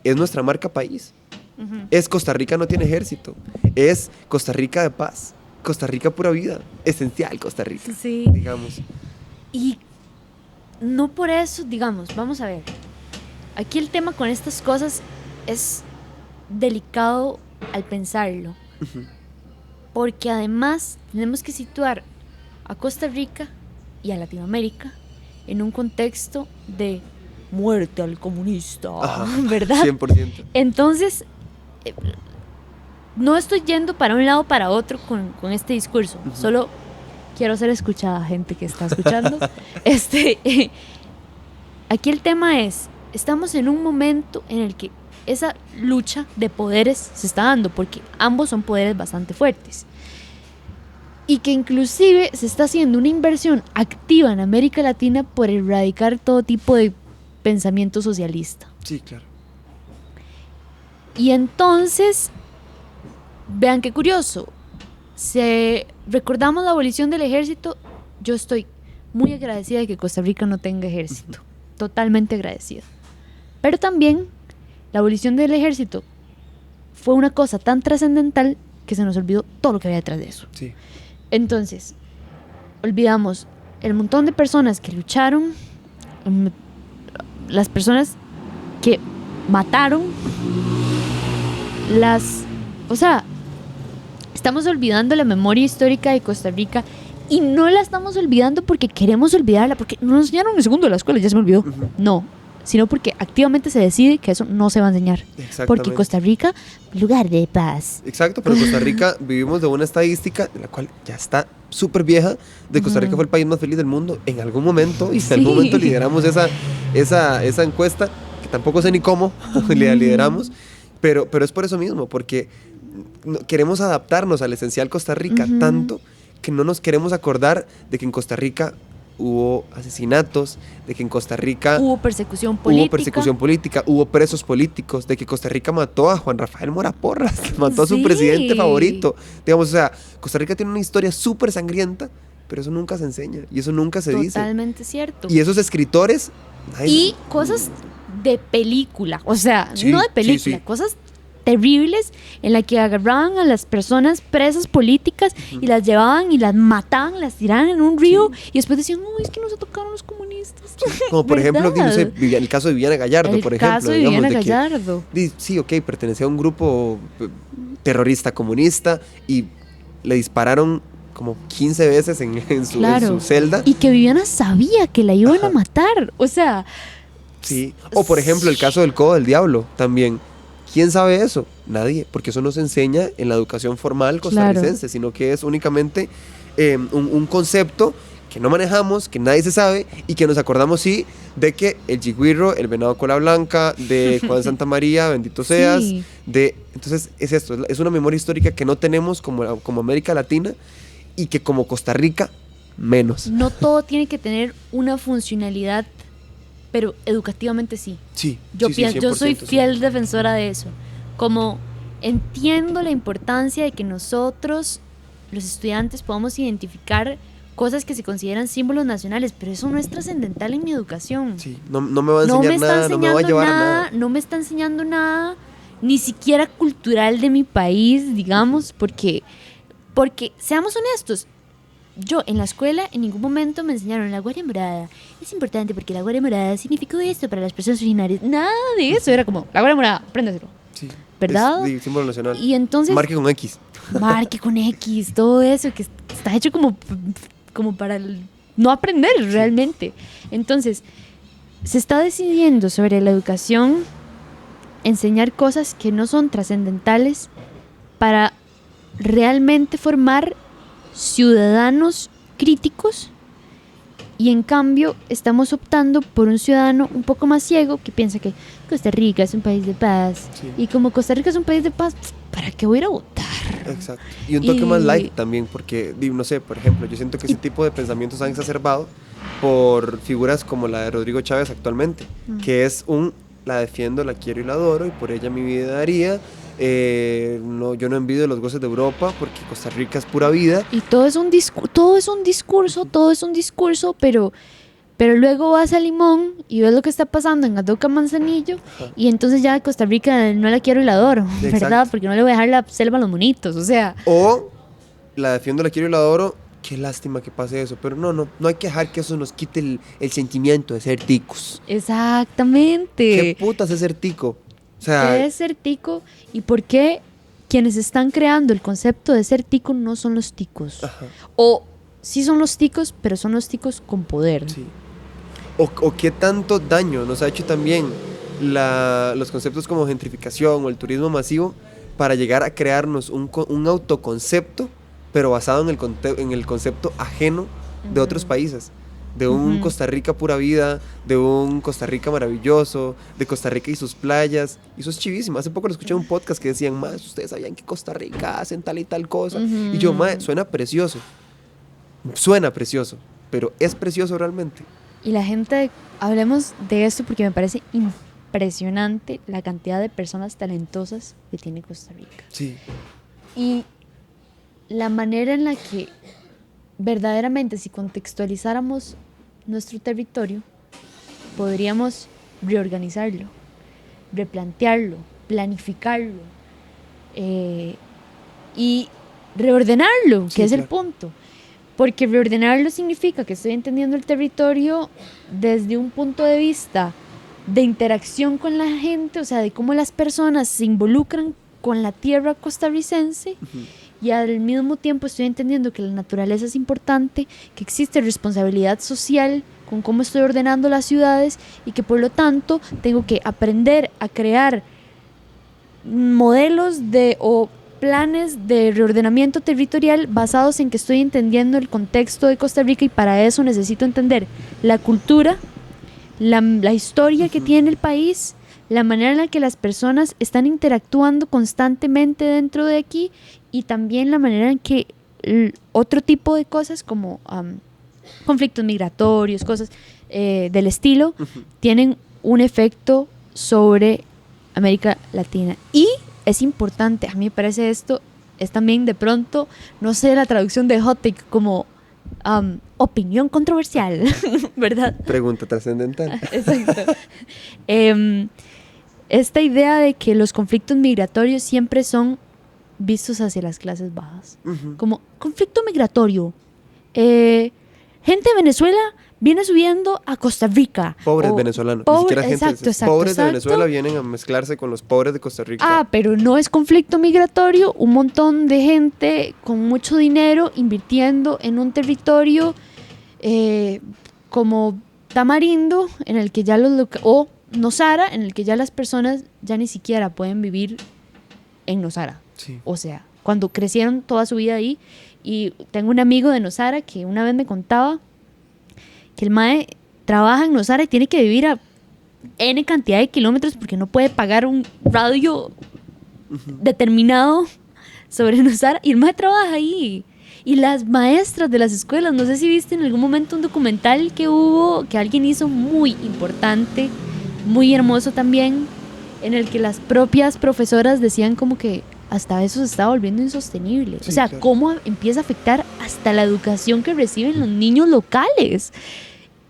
es nuestra marca país. Es Costa Rica no tiene ejército. Es Costa Rica de paz. Costa Rica pura vida. Esencial Costa Rica, digamos. Y no por eso, digamos, vamos a ver. Aquí el tema con estas cosas es delicado al pensarlo. Porque además tenemos que situar a Costa Rica y a Latinoamérica en un contexto de muerte al comunista, ¿verdad? 100%. Entonces, no estoy yendo para un lado o para otro con este discurso. Solo quiero ser escuchada, gente que está escuchando. Aquí el tema es, estamos en un momento en el que esa lucha de poderes se está dando, porque ambos son poderes bastante fuertes. Y que inclusive se está haciendo una inversión activa en América Latina por erradicar todo tipo de pensamiento socialista. Sí, claro. Y entonces, vean qué curioso, si recordamos la abolición del ejército, yo estoy muy agradecida de que Costa Rica no tenga ejército, totalmente agradecida. Pero también la abolición del ejército fue una cosa tan trascendental que se nos olvidó todo lo que había detrás de eso. Sí. Entonces, olvidamos el montón de personas que lucharon, las personas que mataron, o sea, estamos olvidando la memoria histórica de Costa Rica y no la estamos olvidando porque queremos olvidarla, porque no nos enseñaron en segundo de la escuela, ya se me olvidó. No, sino porque activamente se decide que eso no se va a enseñar. Porque Costa Rica, lugar de paz. Exacto, pero Costa Rica vivimos de una estadística, de la cual ya está súper vieja, de Costa Rica fue el país más feliz del mundo en algún momento, y en algún momento lideramos esa encuesta, que tampoco sé ni cómo la lideramos, pero es por eso mismo, porque queremos adaptarnos al esencial Costa Rica tanto que no nos queremos acordar de que en Costa Rica hubo asesinatos, de que en Costa Rica hubo persecución política, hubo presos políticos, de que Costa Rica mató a Juan Rafael Mora Porras, mató a su presidente favorito. Digamos, o sea, Costa Rica tiene una historia súper sangrienta, pero eso nunca se enseña y eso nunca se dice. Totalmente cierto. Y esos escritores... Y cosas de película, o sea, no de película, cosas terribles en la que agarraban a las personas presas políticas y las llevaban y las mataban, las tiraban en un río y después decían, no, es que nos tocaron los comunistas. Como por ejemplo, no sé, el caso de Viviana Gallardo, por ejemplo. El caso de Viviana Gallardo. Sí, ok, pertenecía a un grupo terrorista comunista y le dispararon como 15 veces en su celda. Y que Viviana sabía que la iban a matar, o sea... Sí, o por ejemplo el caso del Codo del Diablo también. ¿Quién sabe eso? Nadie, porque eso no se enseña en la educación formal costarricense, sino que es únicamente un concepto que no manejamos, que nadie se sabe y que nos acordamos, sí, de que el Jigüirro, el venado cola blanca, de Juan Santa María, bendito seas, entonces es esto, es una memoria histórica que no tenemos como América Latina y que como Costa Rica, menos. No todo tiene que tener una funcionalidad, pero educativamente sí. Sí. Yo soy fiel defensora de eso. Como entiendo la importancia de que nosotros, los estudiantes, podamos identificar cosas que se consideran símbolos nacionales, pero eso no es trascendental en mi educación. Sí, no me va a enseñar nada, no me va a llevar a nada. No me está enseñando nada, ni siquiera cultural de mi país, digamos, porque seamos honestos, yo en la escuela en ningún momento me enseñaron la guardia morada. Es importante porque la guardia morada significó esto para las personas originarias. Nada de eso. Era como, la guardia morada, apréndaselo. Sí. ¿Verdad? Es símbolo nacional. Y entonces... Marque con X. Marque con X, todo eso que está hecho como para no aprender realmente. Entonces, se está decidiendo sobre la educación enseñar cosas que no son trascendentales para realmente formar ciudadanos críticos, y en cambio estamos optando por un ciudadano un poco más ciego que piensa que Costa Rica es un país de paz, y como Costa Rica es un país de paz, ¿para qué voy a ir a votar? Exacto. Y un toque más light también, porque no sé, por ejemplo, yo siento que ese tipo de pensamientos han exacerbado por figuras como la de Rodrigo Chávez actualmente, que es la defiendo, la quiero y la adoro y por ella mi vida daría. Yo no envidio los goces de Europa porque Costa Rica es pura vida. Y todo es un discurso, pero luego vas a Limón y ves lo que está pasando en Adoca Manzanillo. Ajá. Y entonces ya Costa Rica no la quiero y la adoro. Exacto. ¿Verdad? Porque no le voy a dejar la selva a los monitos, o sea. O la defiendo, la quiero y la adoro. Qué lástima que pase eso, pero no hay que dejar que eso nos quite el sentimiento de ser ticos. Exactamente. ¿Qué putas es ser tico? O sea, ¿qué es ser tico? ¿Y por qué quienes están creando el concepto de ser tico no son los ticos? Ajá. O sí son los ticos, pero son los ticos con poder. Sí. O qué tanto daño nos ha hecho también los conceptos como gentrificación o el turismo masivo para llegar a crearnos un autoconcepto, pero basado en el concepto ajeno de otros países. De un Costa Rica pura vida, de un Costa Rica maravilloso, de Costa Rica y sus playas. Y eso es chivísimo. Hace poco lo escuché en un podcast que decían, más ustedes sabían que Costa Rica hacen tal y tal cosa. Y yo, suena precioso. Suena precioso, pero ¿es precioso realmente? Y la gente, hablemos de esto porque me parece impresionante la cantidad de personas talentosas que tiene Costa Rica. Sí. Y la manera en la que verdaderamente, si contextualizáramos nuestro territorio, podríamos reorganizarlo, replantearlo, planificarlo y reordenarlo, Sí, que es el claro. punto. Porque reordenarlo significa que estoy entendiendo el territorio desde un punto de vista de interacción con la gente, o sea, de cómo las personas se involucran con la tierra costarricense. Y al mismo tiempo estoy entendiendo que la naturaleza es importante, que existe responsabilidad social con cómo estoy ordenando las ciudades y que por lo tanto tengo que aprender a crear modelos o planes de reordenamiento territorial basados en que estoy entendiendo el contexto de Costa Rica, y para eso necesito entender la cultura, la historia que tiene el país, la manera en la que las personas están interactuando constantemente dentro de aquí, y también la manera en que otro tipo de cosas como conflictos migratorios, cosas del estilo, tienen un efecto sobre América Latina. Y es importante, a mí me parece esto, es también de pronto, no sé la traducción de hot take, como opinión controversial, ¿verdad? Pregunta trascendental. Exacto. Esta idea de que los conflictos migratorios siempre son vistos hacia las clases bajas. Como conflicto migratorio. Gente de Venezuela viene subiendo a Costa Rica. Pobres venezolanos. Ni siquiera gente. Pobres de Venezuela vienen a mezclarse con los pobres de Costa Rica. Ah, pero no es conflicto migratorio. Un montón de gente con mucho dinero invirtiendo en un territorio como Tamarindo, en el que ya o Nosara, en el que ya las personas ya ni siquiera pueden vivir en Nosara. Sí. O sea, cuando crecieron toda su vida ahí. Y tengo un amigo de Nosara que una vez me contaba que el mae trabaja en Nosara y tiene que vivir a N cantidad de kilómetros porque no puede pagar un radio determinado sobre Nosara. Y el mae trabaja ahí. Y las maestras de las escuelas, no sé si viste en algún momento un documental que hubo, que alguien hizo muy importante, muy hermoso también, en el que las propias profesoras decían como que hasta eso se está volviendo insostenible. Sí, o sea, claro. cómo empieza a afectar hasta la educación que reciben los niños locales.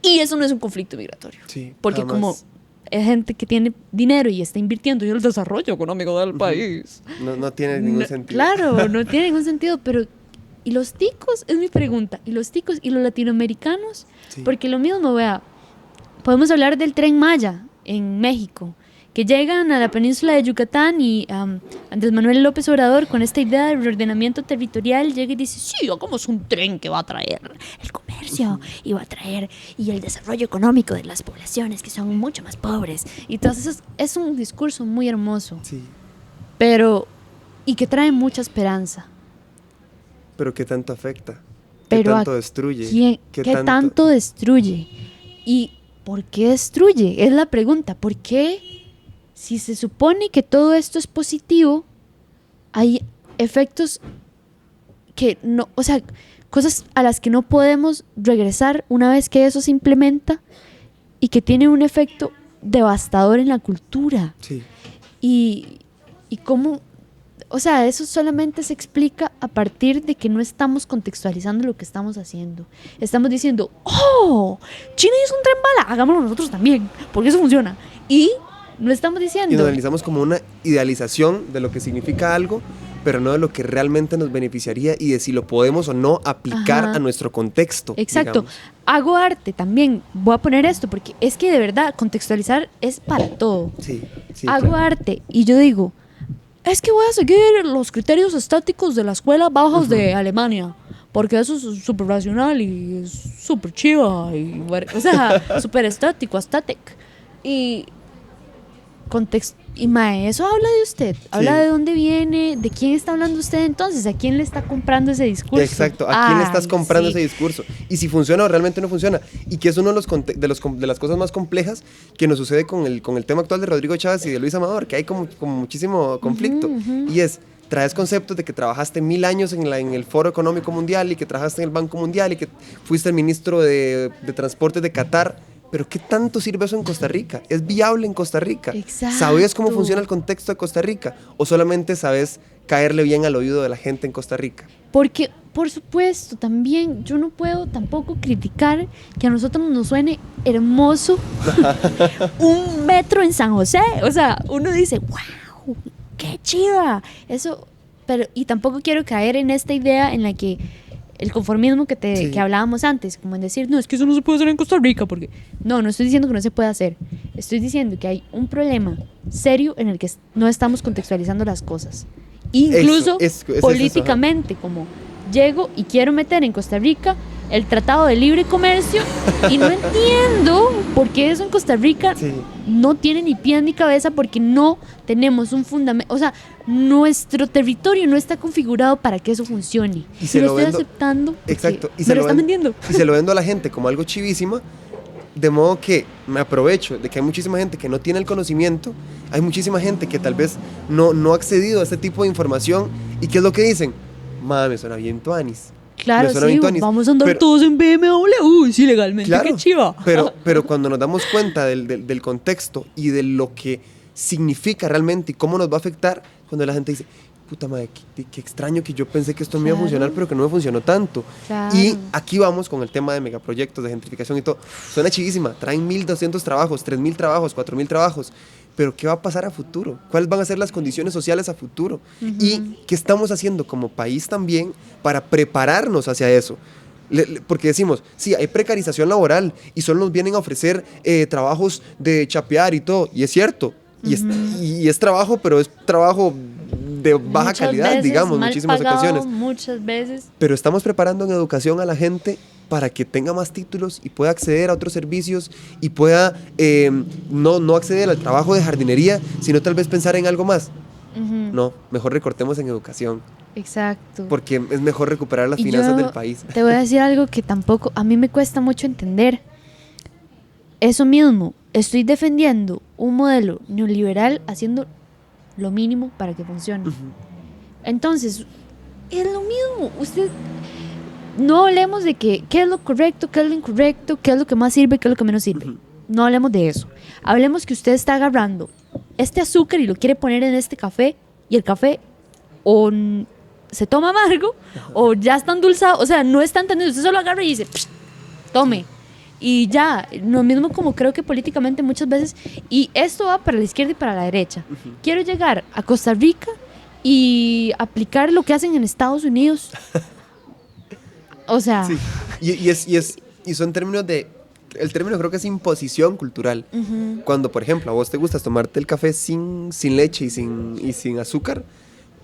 Y eso no es un conflicto migratorio. Sí, porque jamás. como es gente que tiene dinero y está invirtiendo en el desarrollo económico del país. No tiene ningún sentido. Claro, no tiene ningún sentido, pero ¿y los ticos? Es mi pregunta. ¿Y los ticos y los latinoamericanos? Sí. Porque lo mismo, vea, podemos hablar del Tren Maya en México, que llegan a la península de Yucatán y Andrés Manuel López Obrador, con esta idea de reordenamiento territorial, llega y dice, sí, hagamos un tren que va a traer el comercio y va a traer y el desarrollo económico de las poblaciones que son mucho más pobres. Y entonces es un discurso muy hermoso, Sí. pero y que trae mucha esperanza. Pero ¿qué tanto afecta? ¿Qué Pero tanto ¿a destruye? ¿Qué tanto destruye? ¿Y por qué destruye? Es la pregunta. ¿Por qué, si se supone que todo esto es positivo, hay efectos que no, o sea, cosas a las que no podemos regresar una vez que eso se implementa y que tiene un efecto devastador en la cultura? Sí. Y cómo, o sea, eso solamente se explica a partir de que no estamos contextualizando lo que estamos haciendo. Estamos diciendo, ¡oh! China hizo un tren bala, hagámoslo nosotros también, porque eso funciona. Y no estamos diciendo... Y lo analizamos como una idealización de lo que significa algo, pero no de lo que realmente nos beneficiaría y de si lo podemos o no aplicar Ajá. a nuestro contexto. Exacto. Digamos. Hago arte también. Voy a poner esto porque es que de verdad contextualizar es para todo. Sí, sí. Hago claro. arte y yo digo, es que voy a seguir los criterios estáticos de la escuela bajos de Alemania, porque eso es súper racional y es súper chiva, o sea, súper estático, aesthetic. Y Y mae, eso habla de usted, habla Sí. de dónde viene, de quién está hablando usted entonces, a quién le está comprando ese discurso. Exacto, ¿a quién le estás Ay, comprando sí. ese discurso? Y si funciona o realmente no funciona. Y que es uno de, de las cosas más complejas que nos sucede con el tema actual de Rodrigo Chávez y de Luis Amador, que hay como muchísimo conflicto. Y es, traes conceptos de que trabajaste 1000 años en el Foro Económico Mundial y que trabajaste en el Banco Mundial y que fuiste el ministro de Transportes de Qatar. Pero ¿qué tanto sirve eso en Costa Rica? ¿Es viable en Costa Rica? Exacto. ¿Sabes cómo funciona el contexto de Costa Rica? ¿O solamente sabes caerle bien al oído de la gente en Costa Rica? Porque, por supuesto, también yo no puedo tampoco criticar que a nosotros nos suene hermoso un metro en San José. O sea, uno dice, wow, qué chiva. Eso, pero, y tampoco quiero caer en esta idea en la que el conformismo Sí. que hablábamos antes, como en decir, no, es que eso no se puede hacer en Costa Rica, porque no estoy diciendo que no se puede hacer. Estoy diciendo que hay un problema serio en el que no estamos contextualizando las cosas. Incluso es políticamente, como llego y quiero meter en Costa Rica el Tratado de Libre Comercio y no entiendo por qué eso en Costa Rica Sí. no tiene ni pies ni cabeza, porque no tenemos un fundamento, o sea, nuestro territorio no está configurado para que eso funcione. Y se lo estoy vendo- aceptando. porque Exacto. me lo están vendiendo. Y se lo vendo a la gente como algo chivísima, de modo que me aprovecho de que hay muchísima gente que no tiene el conocimiento, hay muchísima gente que tal vez no ha accedido a este tipo de información. ¿Y qué es lo que dicen? Mami, suena bien tuanis. Claro, Me suena sí, bien tuanis. vamos a andar Pero- todos en BMW, sí, legalmente, Claro, qué chiva. pero cuando nos damos cuenta del contexto y de lo que significa realmente y cómo nos va a afectar, cuando la gente dice, puta madre, qué extraño que yo pensé que esto me iba a Claro. funcionar, pero que no me funcionó tanto. Claro. Y aquí vamos con el tema de megaproyectos, de gentrificación y todo. Suena chivísima, traen 1200 trabajos, 3000 trabajos, 4000 trabajos. Pero ¿qué va a pasar a futuro? ¿Cuáles van a ser las condiciones sociales a futuro? ¿Y qué estamos haciendo como país también para prepararnos hacia eso? Porque decimos, sí, hay precarización laboral y solo nos vienen a ofrecer trabajos de chapear y todo. Y es cierto. Y es trabajo, pero es trabajo de baja Muchas calidad, veces, digamos, mal muchísimas pagado, ocasiones. muchas veces. Pero estamos preparando en educación a la gente para que tenga más títulos y pueda acceder a otros servicios y pueda no acceder al trabajo de jardinería, sino tal vez pensar en algo más. No, mejor recortemos en educación, Exacto. porque es mejor recuperar las Y finanzas yo del país. Te voy a decir algo que tampoco, a mí me cuesta mucho entender. Eso mismo, estoy defendiendo un modelo neoliberal haciendo lo mínimo para que funcione. Entonces, es lo mismo. Usted, no hablemos de qué es lo correcto, qué es lo incorrecto, qué es lo que más sirve, qué es lo que menos sirve. No hablemos de eso. Hablemos que usted está agarrando este azúcar y lo quiere poner en este café, y el café o se toma amargo o ya está endulzado. O sea, no está entendiendo. Usted solo agarra y dice, "Psh, tome". Y ya, lo mismo como creo que políticamente muchas veces, y esto va para la izquierda y para la derecha. Quiero llegar a Costa Rica y aplicar lo que hacen en Estados Unidos. O sea, Sí. Y son términos de... El término creo que es imposición cultural. Cuando, por ejemplo, a vos te gusta tomarte el café sin leche y sin azúcar,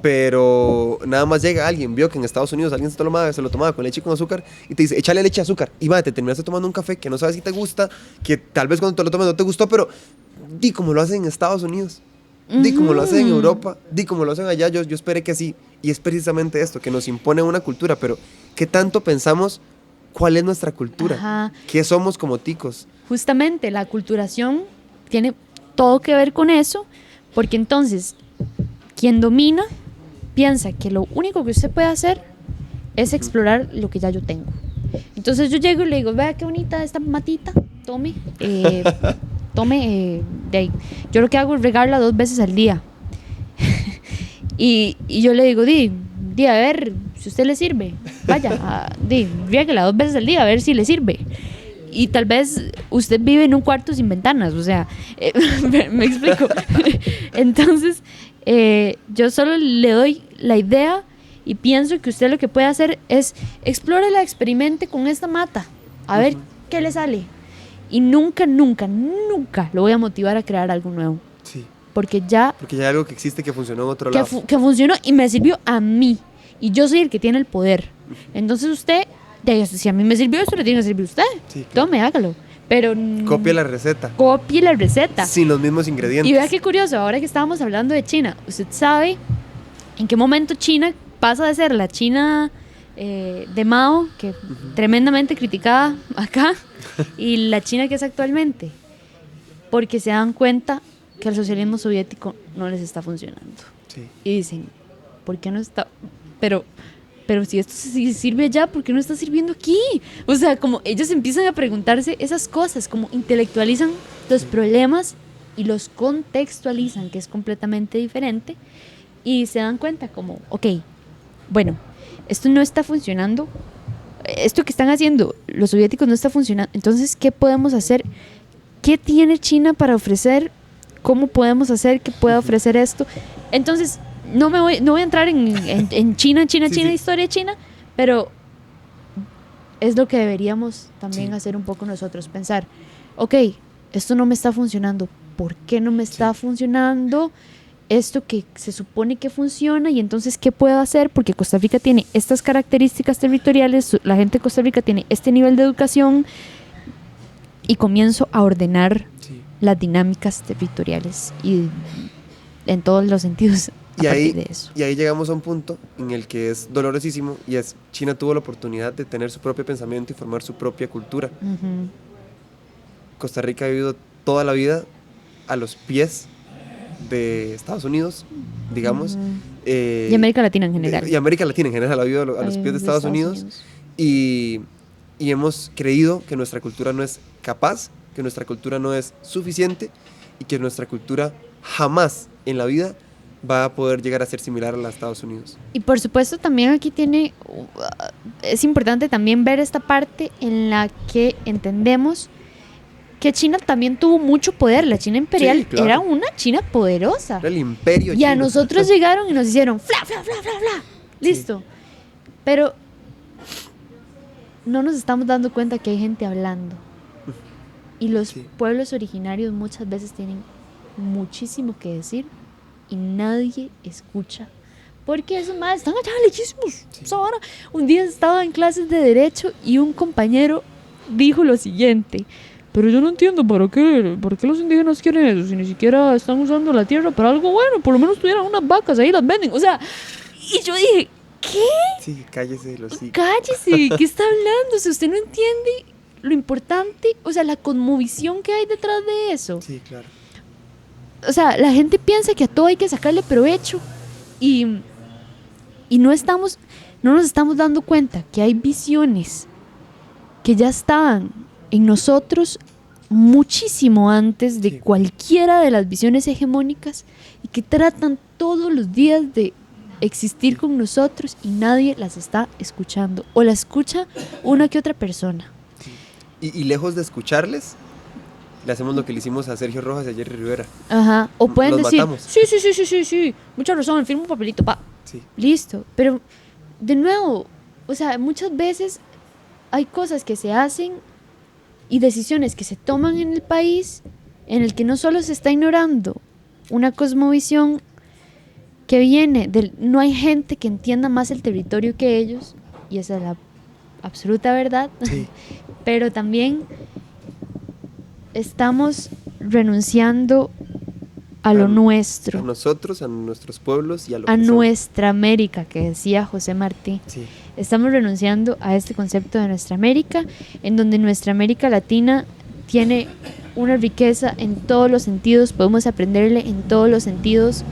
pero nada más llega alguien, vio que en Estados Unidos alguien se lo tomaba con leche y con azúcar y te dice, échale leche y azúcar. Y va, te terminaste tomando un café que no sabes si te gusta, que tal vez cuando te lo tomes no te gustó, pero di como lo hacen en Estados Unidos, di como lo hacen en Europa, di como lo hacen allá. Yo esperé que sí. Y es precisamente esto, que nos impone una cultura, pero ¿qué tanto pensamos cuál es nuestra cultura? Ajá. ¿Qué somos como ticos? justamente la aculturación tiene todo que ver con eso, porque entonces quien domina piensa que lo único que usted puede hacer es explorar lo que ya yo tengo. Entonces yo llego y le digo, vea qué bonita esta matita, tome, de ahí. Yo lo que hago es regarla 2 veces al día. y yo le digo, di, a ver si usted le sirve, vaya, riéguela 2 veces al día a ver si le sirve. Y tal vez usted vive en un cuarto sin ventanas, o sea, me explico. Entonces, yo solo le doy la idea y pienso que usted lo que puede hacer es explórela, experimente con esta mata, a ver qué le sale. Y nunca, nunca, nunca lo voy a motivar a crear algo nuevo. Sí. Porque ya Porque ya hay algo que existe que funcionó en otro lado. que funcionó y me sirvió a mí. Y yo soy el que tiene el poder. Entonces usted, si a mí me sirvió, eso le tiene que servir a usted. Sí, claro. Tome, hágalo. pero Copia la receta. copie la receta. Sin los mismos ingredientes. Y vea qué curioso, ahora que estábamos hablando de China, ¿usted sabe en qué momento China pasa de ser la China de Mao, que tremendamente criticada acá, y la China que es actualmente? Porque se dan cuenta que el socialismo soviético no les está funcionando. Sí. Y dicen, ¿por qué no está? Pero si esto sí sirve allá, ¿por qué no está sirviendo aquí? O sea, como ellos empiezan a preguntarse esas cosas, como intelectualizan los problemas y los contextualizan, que es completamente diferente, y se dan cuenta como, ok, bueno, esto no está funcionando, esto que están haciendo los soviéticos no está funcionando, entonces, ¿qué podemos hacer? ¿Qué tiene China para ofrecer? ¿Cómo podemos hacer que pueda ofrecer esto? Entonces, no voy a entrar en China, Sí. historia de China, pero es lo que deberíamos también Sí. hacer un poco nosotros, pensar, ok, esto no me está funcionando, ¿por qué no me está funcionando esto que se supone que funciona? Y entonces, ¿qué puedo hacer? Porque Costa Rica tiene estas características territoriales, la gente de Costa Rica tiene este nivel de educación, y comienzo a ordenar Sí. las dinámicas territoriales y en todos los sentidos a Y partir de eso. y ahí llegamos a un punto en el que es dolorosísimo, y es China tuvo la oportunidad de tener su propio pensamiento y formar su propia cultura. Ujú. Costa Rica ha vivido toda la vida a los pies de Estados Unidos, digamos. Ujú. Y Y América Latina en general. Y América Latina en general ha vivido a los pies de Estados Unidos. Y hemos creído que nuestra cultura no es capaz, que nuestra cultura no es suficiente, y que nuestra cultura jamás en la vida va a poder llegar a ser similar a la de Estados Unidos. Y por supuesto también aquí es importante también ver esta parte en la que entendemos que China también tuvo mucho poder. La China imperial Sí, claro. era una China poderosa. Era el imperio Y a chino. nosotros llegaron y nos hicieron fla, fla, fla, fla, fla. Listo. Pero no nos estamos dando cuenta que hay gente hablando. Y los Sí. pueblos originarios muchas veces tienen muchísimo que decir y nadie escucha. Porque esos más están allá lejísimos. Sí. Esa vara. Un día estaba en clases de derecho y un compañero dijo lo siguiente: pero yo no entiendo por qué los indígenas quieren eso, si ni siquiera están usando la tierra para algo bueno, por lo menos tuvieran unas vacas ahí, las venden. O sea, y yo dije, ¿qué? Sí, cállese, los sí. Cállese, ¿qué está hablando? Si usted no entiende lo importante, o sea, la cosmovisión que hay detrás de eso. Sí, claro. O sea, la gente piensa que a todo hay que sacarle provecho y no nos estamos dando cuenta que hay visiones que ya estaban en nosotros muchísimo antes de Sí. cualquiera de las visiones hegemónicas y que tratan todos los días de existir con nosotros y nadie las está escuchando, o la escucha una que otra persona. Y lejos de escucharles, le hacemos lo que le hicimos a Sergio Rojas y a Jerry Rivera. Ajá. O pueden Los decir, matamos. sí, mucha razón, firma un papelito, pa, Sí. listo. Pero, de nuevo, o sea, muchas veces hay cosas que se hacen y decisiones que se toman en el país en el que no solo se está ignorando una cosmovisión que viene del... No hay gente que entienda más el territorio que ellos, y esa es la absoluta verdad, Sí. pero también estamos renunciando a lo A nuestro, nosotros, a nuestros pueblos y a lo a que somos. nuestra América, que decía José Martí. Sí. Estamos renunciando a este concepto de nuestra América, en donde nuestra América Latina tiene una riqueza en todos los sentidos, podemos aprenderle en todos los sentidos,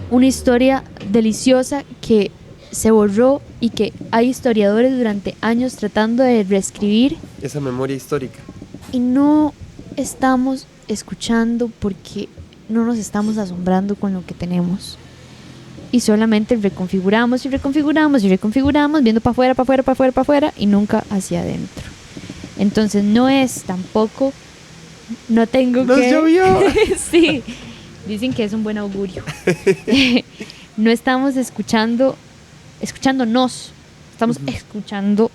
una historia deliciosa que se borró y que hay historiadores durante años tratando de reescribir, Esa memoria histórica. y no estamos escuchando porque no nos estamos asombrando con lo que tenemos. Y solamente reconfiguramos y reconfiguramos y reconfiguramos, viendo para afuera, para afuera, para afuera, para afuera, y nunca hacia adentro. Entonces no es tampoco, no tengo ¡Nos que... llovió! Sí, dicen que es un buen augurio. No estamos escuchándonos, estamos Ujú. escuchando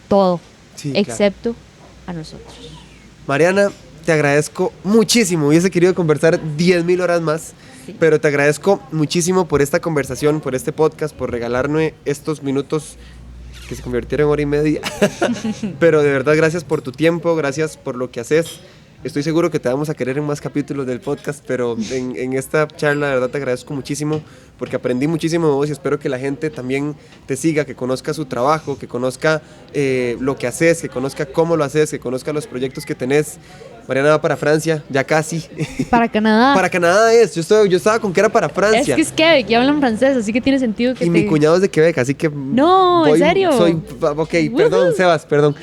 todo, Sí, claro. excepto a nosotros. Mariana, te agradezco muchísimo. Hubiese querido conversar 10.000 horas más, Sí. pero te agradezco muchísimo por esta conversación, por este podcast, por regalarme estos minutos que se convirtiera en hora y media. Pero de verdad, gracias por tu tiempo, gracias por lo que haces. Estoy seguro que te vamos a querer en más capítulos del podcast, pero en esta charla de verdad te agradezco muchísimo porque aprendí muchísimo de vos y espero que la gente también te siga, que conozca su trabajo, que conozca lo que haces, que conozca cómo lo haces, que conozca los proyectos que tenés. Mariana va para Francia, ya casi. Para Canadá. Para Canadá es, yo estaba con que era para Francia. Es Quebec y hablan francés, así que tiene sentido que mi cuñado es de Quebec, así que... No, ¿en serio? Ok, perdón, Sebas, perdón.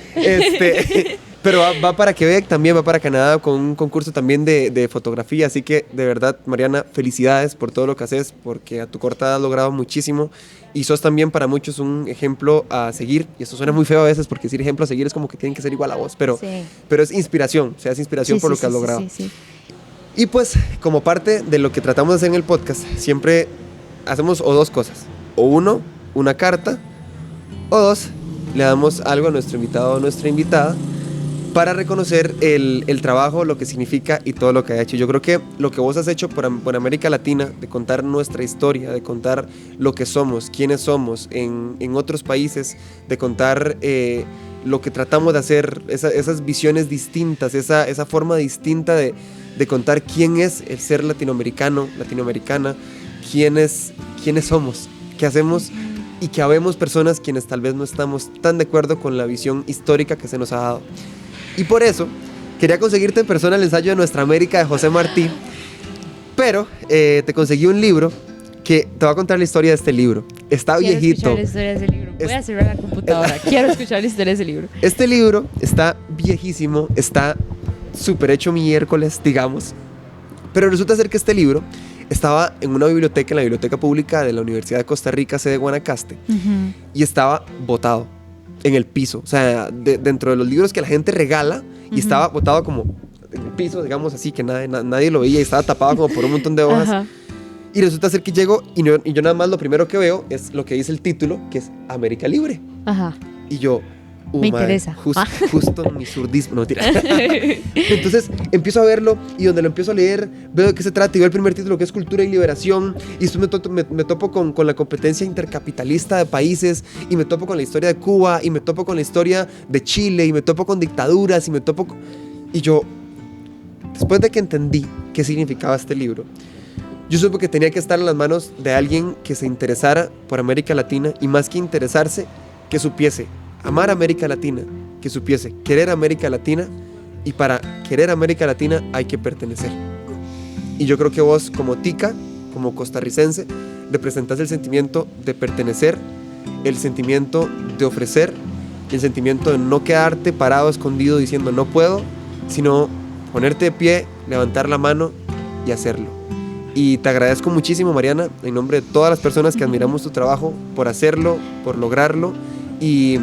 Pero va para Quebec, también va para Canadá con un concurso también de fotografía, así que de verdad, Mariana, felicidades por todo lo que haces, porque a tu corta edad has logrado muchísimo y sos también para muchos un ejemplo a seguir, y esto suena muy feo a veces porque decir ejemplo a seguir es como que tienen que ser igual a vos, pero es inspiración, o sea, es inspiración por lo que has logrado. Sí. Y pues, como parte de lo que tratamos de hacer en el podcast, siempre hacemos o dos cosas, o uno, una carta, o dos, le damos algo a nuestro invitado o nuestra invitada, para reconocer el trabajo, lo que significa y todo lo que ha hecho. Yo creo que lo que vos has hecho por América Latina, de contar nuestra historia, de contar lo que somos, quiénes somos en otros países, de contar lo que tratamos de hacer, esas visiones distintas, esa forma distinta de contar quién es el ser latinoamericano, latinoamericana, quiénes somos, qué hacemos y que habemos personas quienes tal vez no estamos tan de acuerdo con la visión histórica que se nos ha dado. Y por eso quería conseguirte en persona el ensayo de Nuestra América de José Martí, pero te conseguí un libro que te va a contar la historia de este libro. Está viejito. Quiero escuchar la historia de ese libro. Voy a cerrar la computadora. Quiero escuchar la historia de ese libro. Este libro está viejísimo, está súper hecho miércoles, digamos. Pero resulta ser que este libro estaba en una biblioteca, en la biblioteca pública de la Universidad de Costa Rica, sede Guanacaste, y estaba botado en el piso, o sea, dentro de los libros que la gente regala, y estaba botado como en el piso, digamos así, que nadie lo veía y estaba tapado como por un montón de hojas. Y resulta ser que llego y yo nada más lo primero que veo es lo que dice el título, que es América Libre. Y yo, me interesa. Justo en mi surdismo, no mentira. Entonces empiezo a verlo y donde lo empiezo a leer veo de qué se trata y veo el primer título que es Cultura y Liberación y después me topo con la competencia intercapitalista de países y me topo con la historia de Cuba y me topo con la historia de Chile y me topo con dictaduras y me topo con... Y yo, después de que entendí qué significaba este libro, yo supe que tenía que estar en las manos de alguien que se interesara por América Latina y más que interesarse, que supiese amar América Latina, que supiese querer América Latina, y para querer América Latina hay que pertenecer. Y yo creo que vos como tica, como costarricense, representás el sentimiento de pertenecer, el sentimiento de ofrecer, el sentimiento de no quedarte parado, escondido, diciendo no puedo, sino ponerte de pie, levantar la mano y hacerlo. Y te agradezco muchísimo, Mariana, en nombre de todas las personas que admiramos tu trabajo, por hacerlo, por lograrlo y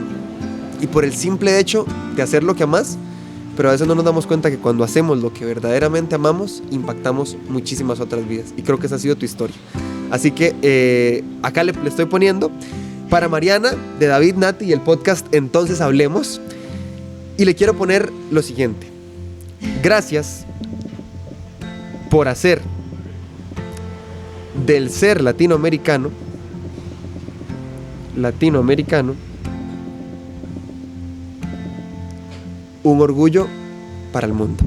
por el simple hecho de hacer lo que amás, pero a veces no nos damos cuenta que cuando hacemos lo que verdaderamente amamos, impactamos muchísimas otras vidas. Y creo que esa ha sido tu historia. Así que acá le estoy poniendo para Mariana, de David Nati y el podcast Entonces Hablemos. Y le quiero poner lo siguiente. Gracias por hacer del ser latinoamericano un orgullo para el mundo.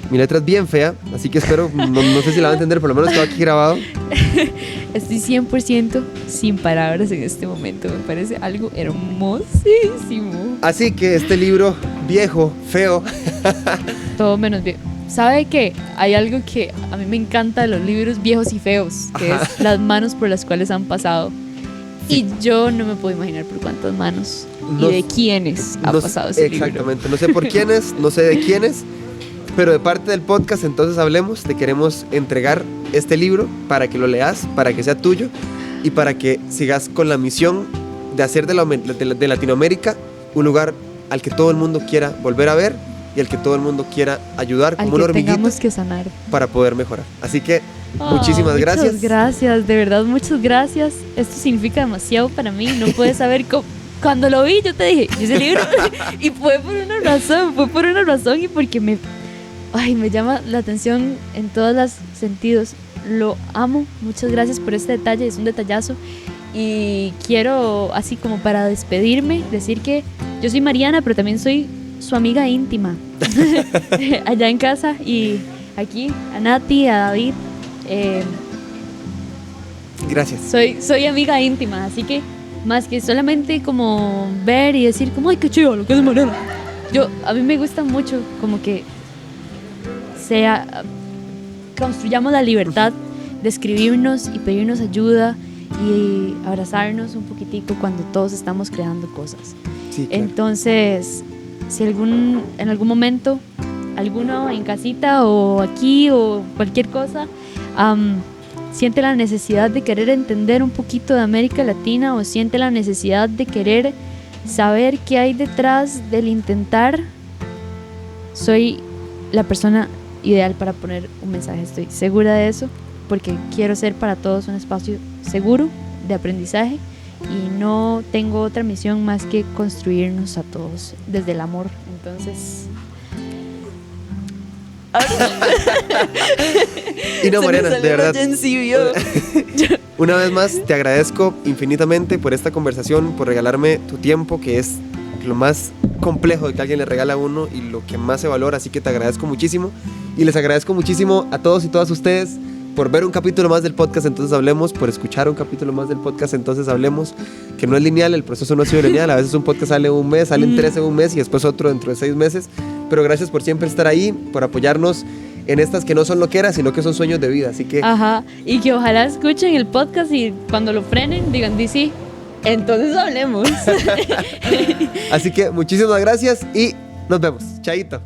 Mi letra es bien fea, así que espero, no sé si la van a entender, por lo menos quedó aquí grabado. Estoy 100% sin palabras en este momento, me parece algo hermosísimo. Así que este libro viejo, feo. Todo menos viejo. ¿Sabe qué? Hay algo que a mí me encanta de los libros viejos y feos, que es las manos por las cuales han pasado. Sí. Y yo no me puedo imaginar por cuántas manos y de quiénes ha pasado ese libro. Exactamente, no sé por quiénes, no sé de quiénes, pero de parte del podcast Entonces Hablemos, te queremos entregar este libro para que lo leas, para que sea tuyo y para que sigas con la misión de hacer de Latinoamérica un lugar al que todo el mundo quiera volver a ver y al que todo el mundo quiera ayudar como una hormiguita tengamos que sanar para poder mejorar. Así que muchísimas gracias. Muchas gracias, de verdad, muchas gracias. Esto significa demasiado para mí. No puedes saber cómo. Cuando lo vi, yo te dije, ese libro. Y fue por una razón y porque me llama la atención en todos los sentidos. Lo amo. Muchas gracias por este detalle, es un detallazo. Y quiero, así como para despedirme, decir que yo soy Mariana, pero también soy su amiga íntima. Allá en casa y aquí, a Nati, a David. Gracias. Soy amiga íntima, así que más que solamente como ver y decir como, ay, qué chido lo que es Mariana. A mí me gusta mucho como que construyamos la libertad de escribirnos y pedirnos ayuda y abrazarnos un poquitico cuando todos estamos creando cosas. Sí, claro. Entonces, si en algún momento, alguno en casita o aquí o cualquier cosa, siente la necesidad de querer entender un poquito de América Latina o siente la necesidad de querer saber qué hay detrás del intentar, soy la persona ideal para poner un mensaje. Estoy segura de eso, porque quiero ser para todos un espacio seguro de aprendizaje y no tengo otra misión más que construirnos a todos desde el amor. Entonces... Y no, Mariana, de verdad. Una vez más, te agradezco infinitamente por esta conversación, por regalarme tu tiempo, que es lo más complejo de que alguien le regala a uno y lo que más se valora, así que te agradezco muchísimo. Y les agradezco muchísimo a todos y todas ustedes por ver un capítulo más del podcast Entonces Hablemos, por escuchar un capítulo más del podcast Entonces Hablemos, que no es lineal, el proceso no ha sido lineal, a veces un podcast sale un mes, salen 3 en un mes y después otro dentro de 6 meses, pero gracias por siempre estar ahí, por apoyarnos en estas que no son loqueras, sino que son sueños de vida, así que... Ajá, y que ojalá escuchen el podcast y cuando lo frenen digan, di sí, entonces hablemos. Así que muchísimas gracias y nos vemos, chaito.